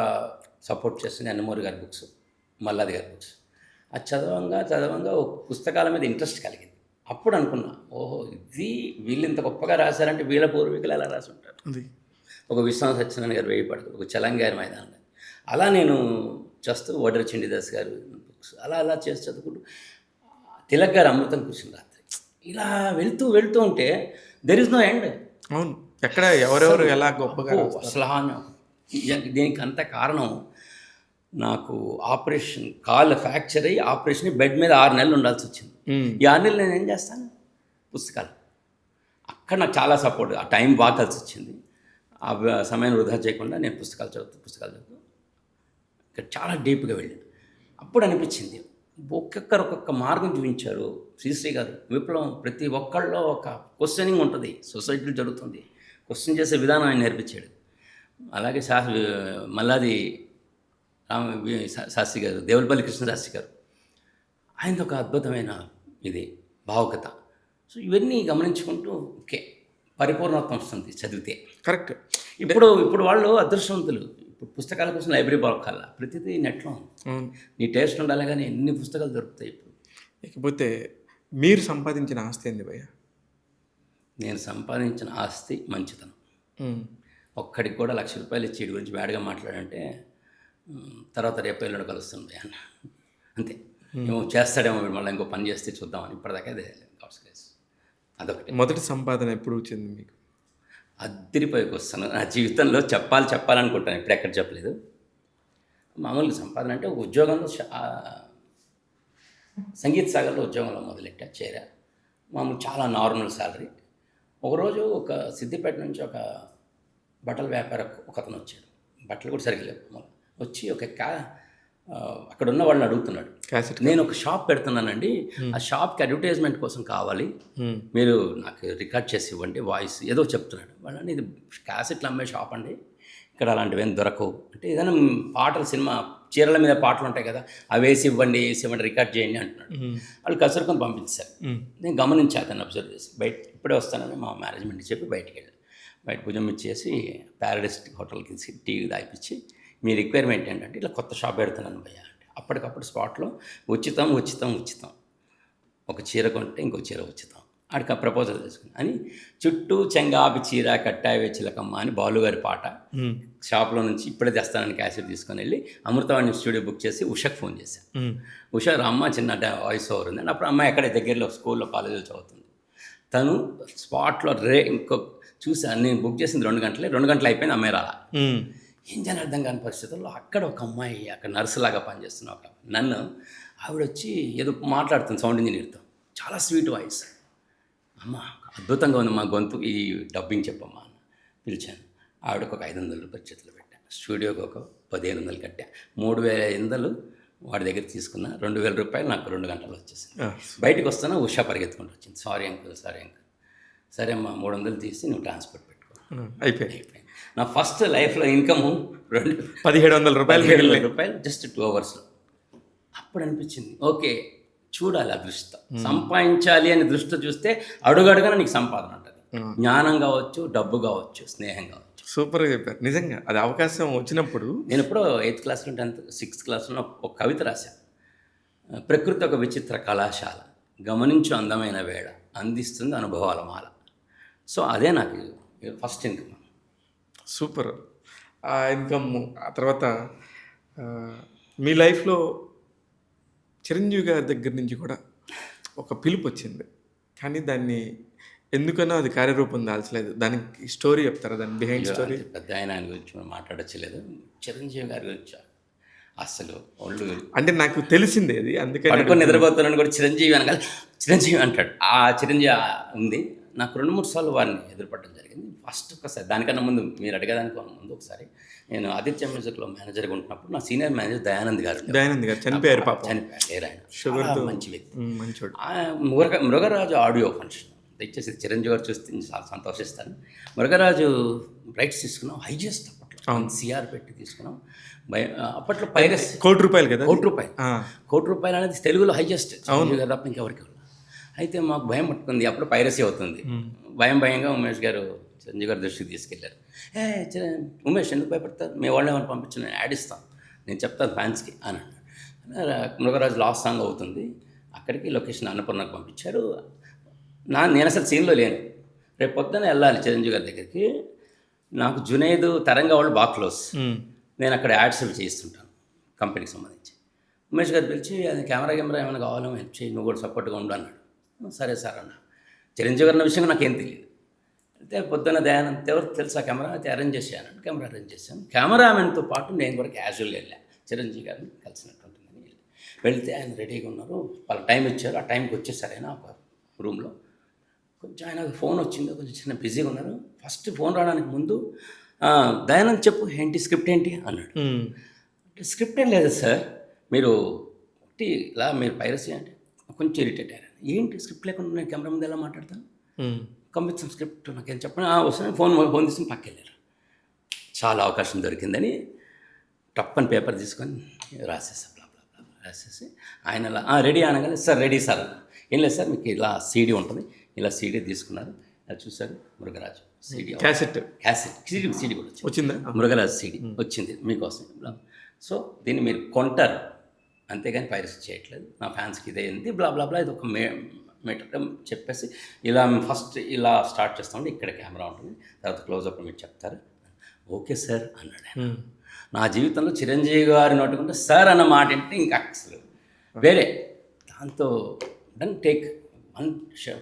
సపోర్ట్ చేస్తుంది అన్నమూరి గారి బుక్స్, మల్లాది గారి బుక్స్. అది చదవంగా ఒక పుస్తకాల మీద ఇంట్రెస్ట్ కలిగింది. అప్పుడు అనుకున్నా, ఓహో ఇది వీళ్ళు ఇంత గొప్పగా రాశారంటే వీళ్ళ పూర్వీకులు ఎలా రాసి ఉంటారు. ఒక విశ్వనాథ సత్యనారాయణ గారు 1000 పడకలు, ఒక చలంగారి మైదానం, అలా నేను చేస్తూ వడ్ర చండీదాస్ గారు బుక్స్ అలా చేసి చదువుకుంటూ, తిలక్ గారు అమృతం కూర్చుని రాత్రి, ఇలా వెళ్తూ ఉంటే దెర్ ఇస్ నో ఎండ్. అవును, ఎక్కడ ఎవరెవరు ఎలా గొప్పగా అసలు దీనికి అంత కారణం, నాకు కాళ్ళు ఫ్రాక్చర్ అయ్యి ఆపరేషన్ బెడ్ మీద 6 నెలలు ఉండాల్సి వచ్చింది. ఈ 6 నెలలు నేను ఏం చేస్తాను, పుస్తకాలు. అక్కడ నాకు చాలా సపోర్ట్, ఆ టైం బాగా కలిసి వచ్చింది. ఆ సమయాన్ని వృధా చేయకుండా నేను పుస్తకాలు చదువుతూ ఇక్కడ చాలా డీప్గా వెళ్ళాను. అప్పుడు అనిపించింది, ఒక్కొక్క మార్గం చూపించారు శ్రీశ్రీ గారు. విప్లవం ప్రతి ఒక్కళ్ళలో ఒక క్వశ్చనింగ్ ఉంటుంది, సొసైటీలో జరుగుతుంది, క్వశ్చన్ చేసే విధానం ఆయన నేర్పించాడు. అలాగే మల్లాది శాస్త్రి గారు, దేవులపల్లి కృష్ణశాస్త్రి గారు, ఆయనది ఒక అద్భుతమైన ఇది భావుకత. సో ఇవన్నీ గమనించుకుంటూ ఓకే పరిపూర్ణత్వం వస్తుంది చదివితే. కరెక్ట్. ఇప్పుడు వాళ్ళు అదృష్టవంతులు. ఇప్పుడు పుస్తకాల కోసం లైబ్రరీ బాగల ప్రతిదీ నెట్లో నీ టేస్ట్ ఉండాలి, కానీ ఎన్ని పుస్తకాలు దొరుకుతాయి ఇప్పుడు. ఇకపోతే మీరు సంపాదించిన ఆస్తి ఏంది భయ్య? నేను సంపాదించిన ఆస్తి మంచితనం. ఒక్కడికి కూడా ₹1,00,000 ఇచ్చి వీడి గురించి బ్యాడ్గా మాట్లాడంటే తర్వాత రేపు ఎల్లుండి కలుస్తుంది అన్న, అంతే. ఏమో చేస్తాడేమో వీడు, మళ్ళీ ఇంకో పని చేస్తే చూద్దామని. ఇప్పటిదాకా అదొకటి. మొదటి సంపాదన ఎప్పుడు వచ్చింది మీకు? అద్దరిపోయికి వస్తాను నా జీవితంలో. చెప్పాలనుకుంటాను, ఇప్పుడు ఎక్కడ చెప్పలేదు. మామూలుగా సంపాదన అంటే ఒక ఉద్యోగంలో సంగీత సాగర్లో ఉద్యోగంలో చేరా. మామూలు చాలా నార్మల్ శాలరీ. ఒకరోజు ఒక సిద్దిపేట నుంచి ఒక బట్టల వ్యాపార ఒకతను వచ్చాడు, బట్టలు కూడా సరిగ్గా లేవు. మళ్ళీ వచ్చి అక్కడ ఉన్న వాళ్ళని అడుగుతున్నాడు, క్యాసెట్. నేను ఒక షాప్ పెడుతున్నానండి, ఆ షాప్కి అడ్వర్టైజ్మెంట్ కోసం కావాలి, మీరు నాకు రికార్డ్ చేసి ఇవ్వండి వాయిస్ ఏదో చెప్తున్నాడు. వాళ్ళని ఇది క్యాసెట్లు అమ్మే షాప్ అండి, ఇక్కడ అలాంటివి ఏం దొరకవు అంటే, ఏదైనా పాటలు సినిమా చీరల మీద పాటలు ఉంటాయి కదా, అవి వేసి ఇవ్వండి రికార్డ్ చేయండి అంటున్నాడు. వాళ్ళు కసురుకొని పంపించారు. నేను గమనించాను, అతను అబ్జర్వ్ చేసి ఇప్పుడే వస్తానని మా మేనేజ్మెంట్కి చెప్పి బయటికి వెళ్ళాను. బయట భుజం ఇచ్చేసి ప్యారడైస్ హోటల్కి టీ తాగిపించి, మీ రిక్వైర్మెంట్ ఏంటంటే ఇట్లా కొత్త షాప్ పెడుతున్నాను భయ్యా అంటే, అప్పటికప్పుడు స్పాట్లో ఉచితం ఉచితం ఉచితం, ఒక చీర కొంటే ఇంకో చీర ఉచితం, ఆడికి ప్రపోజల్ తీసుకుని అని చుట్టూ చెంగాపి చీర కట్టావే చిలకమ్మ అని బాలుగారి పాట షాప్లో నుంచి ఇప్పుడే తెస్తానని క్యాసెట్ తీసుకొని వెళ్ళి అమృతవాణి స్టూడియో బుక్ చేసి ఉషకు ఫోన్ చేశాను. ఉష అమ్మ చిన్న వాయిస్ ఓవర్ ఉంది. అప్పుడు అమ్మాయి ఎక్కడ దగ్గరలో స్కూల్లో కాలేజీలో చదువుతుంది. తను స్పాట్లో ఇంకో చూసాను, నేను బుక్ చేసింది 2 గంటలే, 2 గంటలు అయిపోయింది, అమ్మాయి రాలా. ఏం చేయాలి అర్థం కాని పరిస్థితుల్లో అక్కడ ఒక అమ్మాయి అక్కడ నర్సులాగా పనిచేస్తున్న ఒక నన్ను ఆవిడ వచ్చి ఏదో మాట్లాడుతుంది సౌండ్ ఇంజనీర్తో, చాలా స్వీట్ వాయిస్. అమ్మ అద్భుతంగా ఉంది మా గొంతు, ఈ డబ్బింగ్ చెప్పమ్మా అని పిలిచాను. ఆవిడకు ఒక 500 రూపాయలు చేతిలో పెట్టాను, స్టూడియోకి ఒక 1500 కట్టా, 3500 వాడి దగ్గర తీసుకున్న, 2000 రూపాయలు నాకు 2 గంటలు వచ్చేసింది. బయటకు వస్తున్నా ఉషా పరిగెత్తుకుంటూ వచ్చింది, సారీ అంకుల్ సరే అమ్మా 300 తీసి నువ్వు ట్రాన్స్పోర్ట్ పెట్టుకో. అయిపోయింది. నా ఫస్ట్ లైఫ్లో ఇన్కమ్ 1700 రూపాయలు జస్ట్ 2 అవర్స్లో. అప్పుడు అనిపించింది, ఓకే చూడాలి ఆ దృష్టితో, సంపాదించాలి అని దృష్టితో చూస్తే అడుగడుగున నీకు సంపాదన ఉంటుంది. జ్ఞానం కావచ్చు, డబ్బు కావచ్చు, స్నేహం కావచ్చు. సూపర్గా చెప్పారు. నిజంగా అది అవకాశం వచ్చినప్పుడు. నేను ఎప్పుడో 8th క్లాస్లో 10th 6th క్లాస్లో ఒక కవిత రాశాను. ప్రకృతి ఒక విచిత్ర కళాశాల, గమనించు అందమైన వేళ, అందిస్తుంది అనుభవాల మాల. సో అదే నాకు ఫస్ట్ ఇన్కమ్. సూపర్. ఆ ఇన్కమ్ ఆ తర్వాత మీ లైఫ్లో చిరంజీవి గారి దగ్గర నుంచి కూడా ఒక పిలుపు వచ్చింది, కానీ దాన్ని ఎందుకనో అది కార్యరూపం దాల్చలేదు. దానికి స్టోరీ చెప్తారా, దాని బిహైండ్ స్టోరీ? పెద్ద ఆయన గురించి మనం మాట్లాడచ్చలేదు, చిరంజీవి గారి గురించి అసలు ఒళ్ళు అంటే నాకు తెలిసిందే అది, అందుకని పడుకొని నిద్రపోతున్నాను కూడా చిరంజీవి అనగాలి చిరంజీవి అంటాడు. ఆ చిరంజీవి ఉంది. నాకు 2-3 సార్లు వారిని ఎదురుపడడం జరిగింది. ఫస్ట్ ఒకసారి, దానికన్నా ముందు మీరు అడిగేదానికి ముందు ఒకసారి నేను ఆదిత్య మ్యూజిక్లో మేనేజర్గా ఉంటున్నప్పుడు నా సీనియర్ మేనేజర్ దయానంద్ గారు చనిపోయారు. చనిపోయారు. ఆయన షుగర్తో మంచి వ్యక్తి, మంచోడు. మృగరాజు ఆడియో ఫంక్షన్ దయచేసి చిరంజీవి గారు చూస్తే చాలా సంతోషిస్తాను. మృగరాజు రైట్స్ తీసుకున్నాం, హైజెస్ట్ అప్పట్లో సిఆర్ పెట్టి తీసుకున్నాం. అప్పట్లో పైరసీ ₹1,00,00,000 కదా, ₹1,00,00,000 అనేది తెలుగులో హైజెస్ట్, చిరంజీవి గారు తప్ప ఇంకెవరికి. అయితే మాకు భయం పట్టుకుంది, అప్పుడు పైరసీ అవుతుంది. భయంగా ఉమేష్ గారు చిరంజీవి గారి దృష్టికి తీసుకెళ్లారు. ఉమేష్ ఎందుకు భయపడతారు, మీ వాళ్ళు ఏమైనా పంపించి నేను యాడ్ ఇస్తాను, నేను చెప్తాను ఫ్యాన్స్కి అని అన్నాడు. మృగరాజు లాస్ట్ సాంగ్ అవుతుంది, అక్కడికి లొకేషన్ అన్నపూర్ణకు పంపించారు. నేను అసలు సీన్లో లేను. రేపు పొద్దున్న వెళ్ళాలి చిరంజీవి గారి దగ్గరికి. నాకు జునైద్ తరంగా వాళ్ళు బాగా క్లోజ్. నేను అక్కడ యాడ్స్ చేయిస్తుంటాను కంపెనీకి సంబంధించి. ఉమేష్ గారు పిలిచి అది కెమెరా ఏమైనా కావాలో హెల్ప్ చేయి, నువ్వు కూడా సపోర్ట్గా ఉండు అన్నాడు. సరే సార్ అన్న. చిరంజీవి గారి విషయంగా నాకేం తెలియదు. అయితే పొద్దున్న దయానంద్ ఎవరు తెలుసా కెమెరా అయితే అరేంజ్ చేశాను, కెమెరా అరేంజ్ చేశాను. కెమెరామెన్తో పాటు నేను కూడా క్యాజువల్గా వెళ్ళాను, చిరంజీవి గారిని కలిసినట్టుంటుందని వెళ్తే ఆయన రెడీగా ఉన్నారు. వాళ్ళ టైం ఇచ్చారు, ఆ టైంకి వచ్చేసారు ఆయన ఒక రూమ్లో. కొంచెం ఆయన ఫోన్ వచ్చింది, కొంచెం చిన్న బిజీగా ఉన్నారు. ఫస్ట్ ఫోన్ రావడానికి ముందు దయానంద్ చెప్పు ఏంటి స్క్రిప్ట్ ఏంటి అన్నాడు. స్క్రిప్ట్ ఏం లేదు సార్, మీరు ఇలా మీరు పైరసీ అంటే కొంచెం ఇరిటేట్ అయ్యారు. ఏంటి స్క్రిప్ట్ లేకుండా నేను కెమెరా ముందు ఎలా మాట్లాడతాను, పంపించాం స్క్రిప్ట్ నాకేం చెప్పండి. వస్తాను ఫోన్ తీసుకుని పక్కకి వెళ్ళారు. చాలా అవకాశం దొరికిందని టప్పని పేపర్ తీసుకొని రాసేసాను. రాసేసి ఆయన అలా రెడీ అనగానే సార్ రెడీ సార్ అన్న. ఏం లేదు సార్, మీకు ఇలా సీడీ ఉంటుంది, ఇలా సీడీ తీసుకున్నారు, అది చూసారు మృగరాజు సీడీ క్యాసెట్ సీడీ కూడా వచ్చిందా, మృగరాజు సీడీ వచ్చింది మీకోసం. సో దీన్ని మీరు కొంటారు, అంతేగాని పైరసీ చేయట్లేదు, నా ఫ్యాన్స్కి ఇదే ఉంది బ్లా బ్లా బ్లా. ఇది ఒక మీటర్ చెప్పేసి ఇలా ఫస్ట్ ఇలా స్టార్ట్ చేస్తామంటే ఇక్కడ కెమెరా ఉంటుంది, తర్వాత క్లోజప్ మీరు చెప్తారు. ఓకే సార్ అన్నాడు. నా జీవితంలో చిరంజీవి గారి నోటుకుంటే సార్ అన్న మాట అంటే ఇంకా అసలు వేరే. దాంతో డన్ టేక్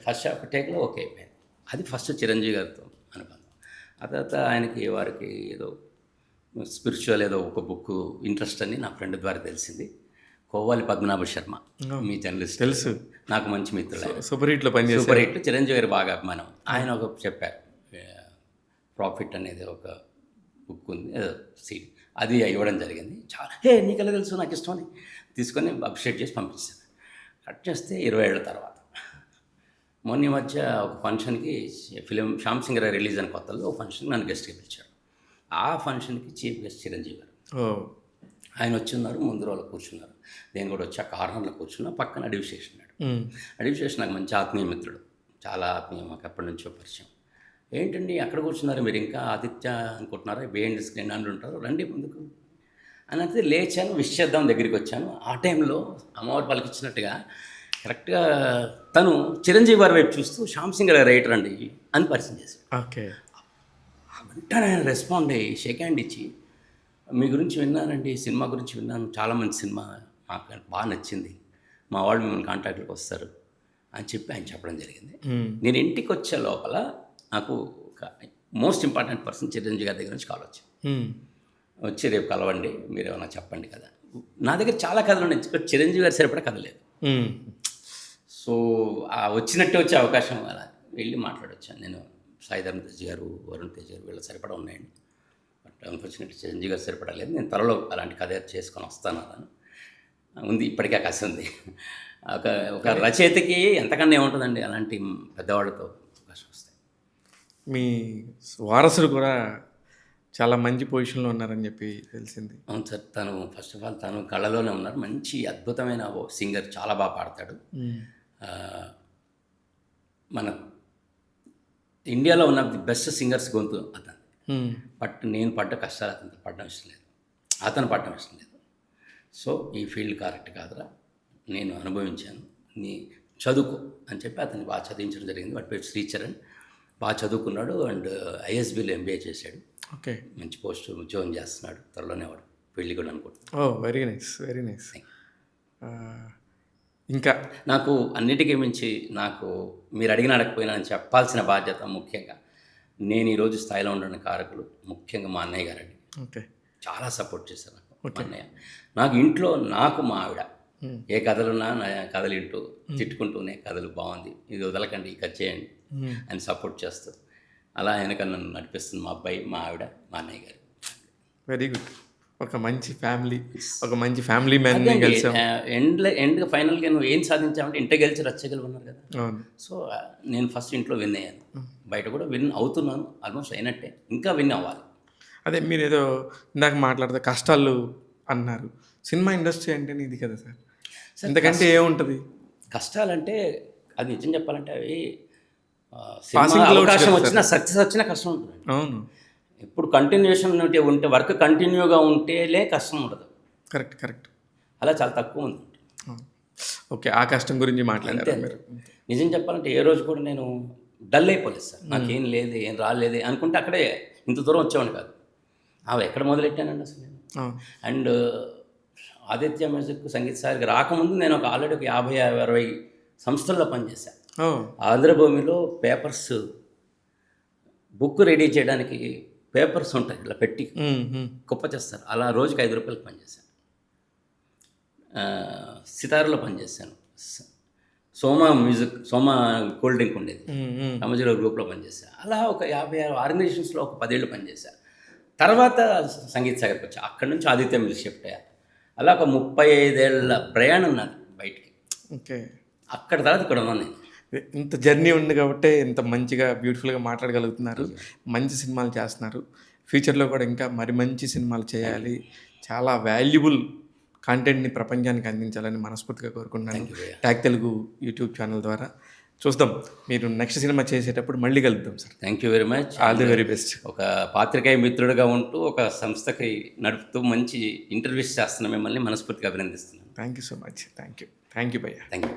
ఫస్ట్ ఒక టేక్లో ఓకే అయిపోయింది. అది ఫస్ట్ చిరంజీవి గారితో అనుబంధం. ఆ తర్వాత ఆయనకి వారికి ఏదో స్పిరిచువల్ ఏదో ఒక బుక్ ఇంట్రెస్ట్ అని నా ఫ్రెండ్ ద్వారా తెలిసింది. కోవాలి పద్మనాభ శర్మ, మీ జర్నలిస్ట్ తెలుసు, నాకు మంచి మిత్రుడు. సూపర్ హిట్ చిరంజీవి గారు బాగా అభిమానం. ఆయన ఒక చెప్పారు, ప్రాఫిట్ అనేది ఒక బుక్ ఉంది, ఏదో సీడీ అది ఇవ్వడం జరిగింది. చాలా హే నీకెలా తెలుసు నాకు ఇష్టం అని తీసుకొని అప్రిషియేట్ చేసి పంపించాను. కట్ చేస్తే 20 ఏళ్ల తర్వాత మొన్న ఈ మధ్య ఒక ఫంక్షన్కి ఫిలిం శ్యామ్ సింగ్ రాయ్ రిలీజ్ అయిన కొత్తలో ఒక ఫంక్షన్కి నన్ను గెస్ట్గా పిలిచాడు. ఆ ఫంక్షన్కి చీఫ్ గెస్ట్ చిరంజీవి గారు. ఓ ఆయన వచ్చిన్నారు, ముందు రోజులు కూర్చున్నారు. నేను కూడా వచ్చి ఆ కార్నర్లో కూర్చున్నా, పక్కన అడివిశేష్ ఉన్నాడు. అడివిశేష్ నాకు మంచి ఆత్మీయ మిత్రుడు, చాలా ఆత్మీయం, మాకు ఎప్పటి నుంచో పరిచయం. ఏంటండి అక్కడ కూర్చున్నారు మీరు, ఇంకా ఆదిత్య అనుకుంటున్నారా, బిహైండ్ స్క్రీన్ అని ఉంటారు, రండి ముందుకు అని అంటే లేచాను, విష్ చేద్దాం దగ్గరికి వచ్చాను. ఆ టైంలో అమ్మవారు పలికిచ్చినట్టుగా కరెక్ట్గా తను చిరంజీవి గారి వైపు చూస్తూ శ్యామ్ సింగ్ గారు రైటర్ అండి అని పరిచయం చేశాడు. ఓకే. వెంటనే ఆయన రెస్పాండ్ అయ్యి షేక్ హ్యాండ్ ఇచ్చి మీ గురించి విన్నానండి, సినిమా గురించి విన్నాను, చాలా మంచి సినిమా, మాకు బాగా నచ్చింది, మా వాళ్ళు మిమ్మల్ని కాంటాక్ట్లోకి వస్తారు అని చెప్పి ఆయన చెప్పడం జరిగింది. నేను ఇంటికి వచ్చే లోపల నాకు ఒక మోస్ట్ ఇంపార్టెంట్ పర్సన్ చిరంజీవి గారి దగ్గర నుంచి కాల్ వచ్చింది. వచ్చి రేపు కలవండి, మీరు ఏమైనా చెప్పండి కదా. నా దగ్గర చాలా కథలు ఉన్నాయి, చిరంజీవి గారి సరిపడా కథ లేదు. సో ఆ వచ్చినట్టే వచ్చే అవకాశం అలా వెళ్ళి మాట్లాడొచ్చాను. నేను సాయి ధర్మ తేజ్ గారు, వరుణ్ తేజ్ గారు వీళ్ళ సరిపడా ఉన్నాయండి, బట్ అన్ఫార్చునేట్లీ చిరంజీవి గారు సరిపడా లేదు. నేను త్వరలో అలాంటి కథ చేసుకొని వస్తాను అన్నాను. ఉంది, ఇప్పటికే కాసి ఉంది. ఒక రచయితకి ఎంతకన్నా ఏముంటుందండి, అలాంటి పెద్దవాళ్ళతో అవకాశం వస్తాయి. మీ వారసుడు కూడా చాలా మంచి పొజిషన్లో ఉన్నారని చెప్పి తెలిసింది. అవును సార్, తను ఫస్ట్ ఆఫ్ ఆల్ తను కళలోనే ఉన్నారు, మంచి అద్భుతమైన సింగర్, చాలా బాగా పాడతాడు. మన ఇండియాలో ఉన్న ది బెస్ట్ సింగర్స్ గొంతు అతను. బట్ నేను పడ్డ కష్టాలు అతను పడడం ఇష్టం లేదు, అతను పడడం ఇష్టం లేదు. సో ఈ ఫీల్డ్ కరెక్ట్ కాదురా, నేను అనుభవించాను, నీ చదువుకో అని చెప్పి అతన్ని బాగా చదివించడం జరిగింది. వాటి పేరు శ్రీచరణ్, బాగా చదువుకున్నాడు అండ్ ఐఎస్బీలో ఎంబీఏ చేశాడు. ఓకే. మంచి పోస్ట్ ఉద్యోగం చేస్తున్నాడు, త్వరలోనే వాడు పెళ్ళి కూడా అనుకుంటున్నాను. ఓ వెరీ నైస్, వెరీ నైస్. ఇంకా నాకు అన్నిటికీ మించి నాకు మీరు అడగకపోయినా అని చెప్పాల్సిన బాధ్యత, ముఖ్యంగా నేను ఈరోజు స్థాయిలో ఉండడానికి కారకులు ముఖ్యంగా మా అన్నయ్య గారండి. ఓకే. చాలా సపోర్ట్ చేశారు నాకు మా అన్నయ్య. నాకు ఇంట్లో నాకు మా ఆవిడ ఏ కథలున్నా నా కథలు వింటూ తిట్టుకుంటూనే కథలు బాగుంది, ఇది వదలకండి, కథ చేయండి అని సపోర్ట్ చేస్తారు. అలా వెనక నన్ను నడిపిస్తుంది మా అబ్బాయి, మా ఆవిడ, మా అన్నయ్య గారు. Very good. ఒక మంచి ఫ్యామిలీ, ఒక మంచి ఫ్యామిలీ మ్యాన్ని కలిసాం. ఎండ్ ఫైనల్గా నువ్వు ఏం సాధించావంటే ఇంట గెలిచి రచ్చగలు ఉన్నారు కదా. అవును. సో నేను ఫస్ట్ ఇంట్లో విన్ అయ్యాను, బయట కూడా విన్ అవుతున్నాను, ఆల్మోస్ట్ అయినట్టే, ఇంకా విన్ అవ్వాలి. అదే మీరు ఏదో ఇందాక మాట్లాడితే కష్టాలు అన్నారు, సినిమా ఇండస్ట్రీ అంటే ఇది కదా సార్, ఎందుకంటే ఏముంటుంది కష్టాలంటే, అది నిజం చెప్పాలంటే అవి సినిమా అవకాశం వచ్చినా సక్సెస్ వచ్చినా కష్టం ఉంటుంది. అవును. ఇప్పుడు కంటిన్యూషన్ ఉంటే వర్క్ కంటిన్యూగా ఉంటేలే కష్టం ఉండదు. Correct, correct. అలా చాలా తక్కువ ఉంది. ఓకే, ఆ కష్టం గురించి మాట్లాడారు మీరు. నిజం చెప్పాలంటే ఏ రోజు కూడా నేను డల్ అయిపోలేదు సార్, నాకేం లేదు, ఏం రాలేదే అనుకుంటే అక్కడే ఇంత దూరం వచ్చేవాడిని కాదు. అవి ఎక్కడ మొదలెట్టానండి అసలు నేను. అండ్ ఆదిత్య మ్యూజిక్ సంగీత సార్కి రాకముందు నేను ఆల్రెడీ ఒక 50-60 సంస్థల్లో పనిచేశాను. ఆంధ్రభూమిలో పేపర్స్ బుక్ రెడీ చేయడానికి పేపర్స్ ఉంటాయి, ఇలా పెట్టి కుప్ప చేస్తారు, అలా రోజుకి 5 రూపాయలకి పనిచేశాను. సితార్లో పనిచేశాను, సోమా కూల్ డ్రింక్ ఉండేది, రామజీలో గ్రూప్లో పనిచేశాను. అలా ఒక 56 ఆర్గనైజేషన్స్లో ఒక 10 ఏళ్ళు పనిచేశాను. తర్వాత సంగీత సాగర్కి వచ్చా, అక్కడి నుంచి ఆదిత్య మ్యూజిక్ షిఫ్ట్ అయ్యా. అలా ఒక 35 ఏళ్ళ ప్రయాణం నాది బయటికి. ఓకే. అక్కడ తర్వాత ఇక్కడ ఉన్నాను నేను. ఇంత జర్నీ ఉంది కాబట్టి ఇంత మంచిగా బ్యూటిఫుల్గా మాట్లాడగలుగుతున్నారు, మంచి సినిమాలు చేస్తున్నారు. ఫ్యూచర్లో కూడా ఇంకా మరి మంచి సినిమాలు చేయాలి, చాలా వాల్యుబుల్ కంటెంట్ని ప్రపంచానికి అందించాలని మనస్ఫూర్తిగా కోరుకుంటున్నాను. ట్యాగ్ తెలుగు యూట్యూబ్ ఛానల్ ద్వారా చూస్తాం, మీరు నెక్స్ట్ సినిమా చేసేటప్పుడు మళ్ళీ కలుద్దాం sir. Thank you very much, all the very best. ఒక పాత్రికేయ మిత్రుడిగా ఉంటూ ఒక సంస్థకి నడుపుతూ మంచి ఇంటర్వ్యూస్ చేస్తున్న మిమ్మల్ని మనస్ఫూర్తిగా అభినందిస్తున్నాను. Thank you so much. Thank you భయ్యా. Thank you.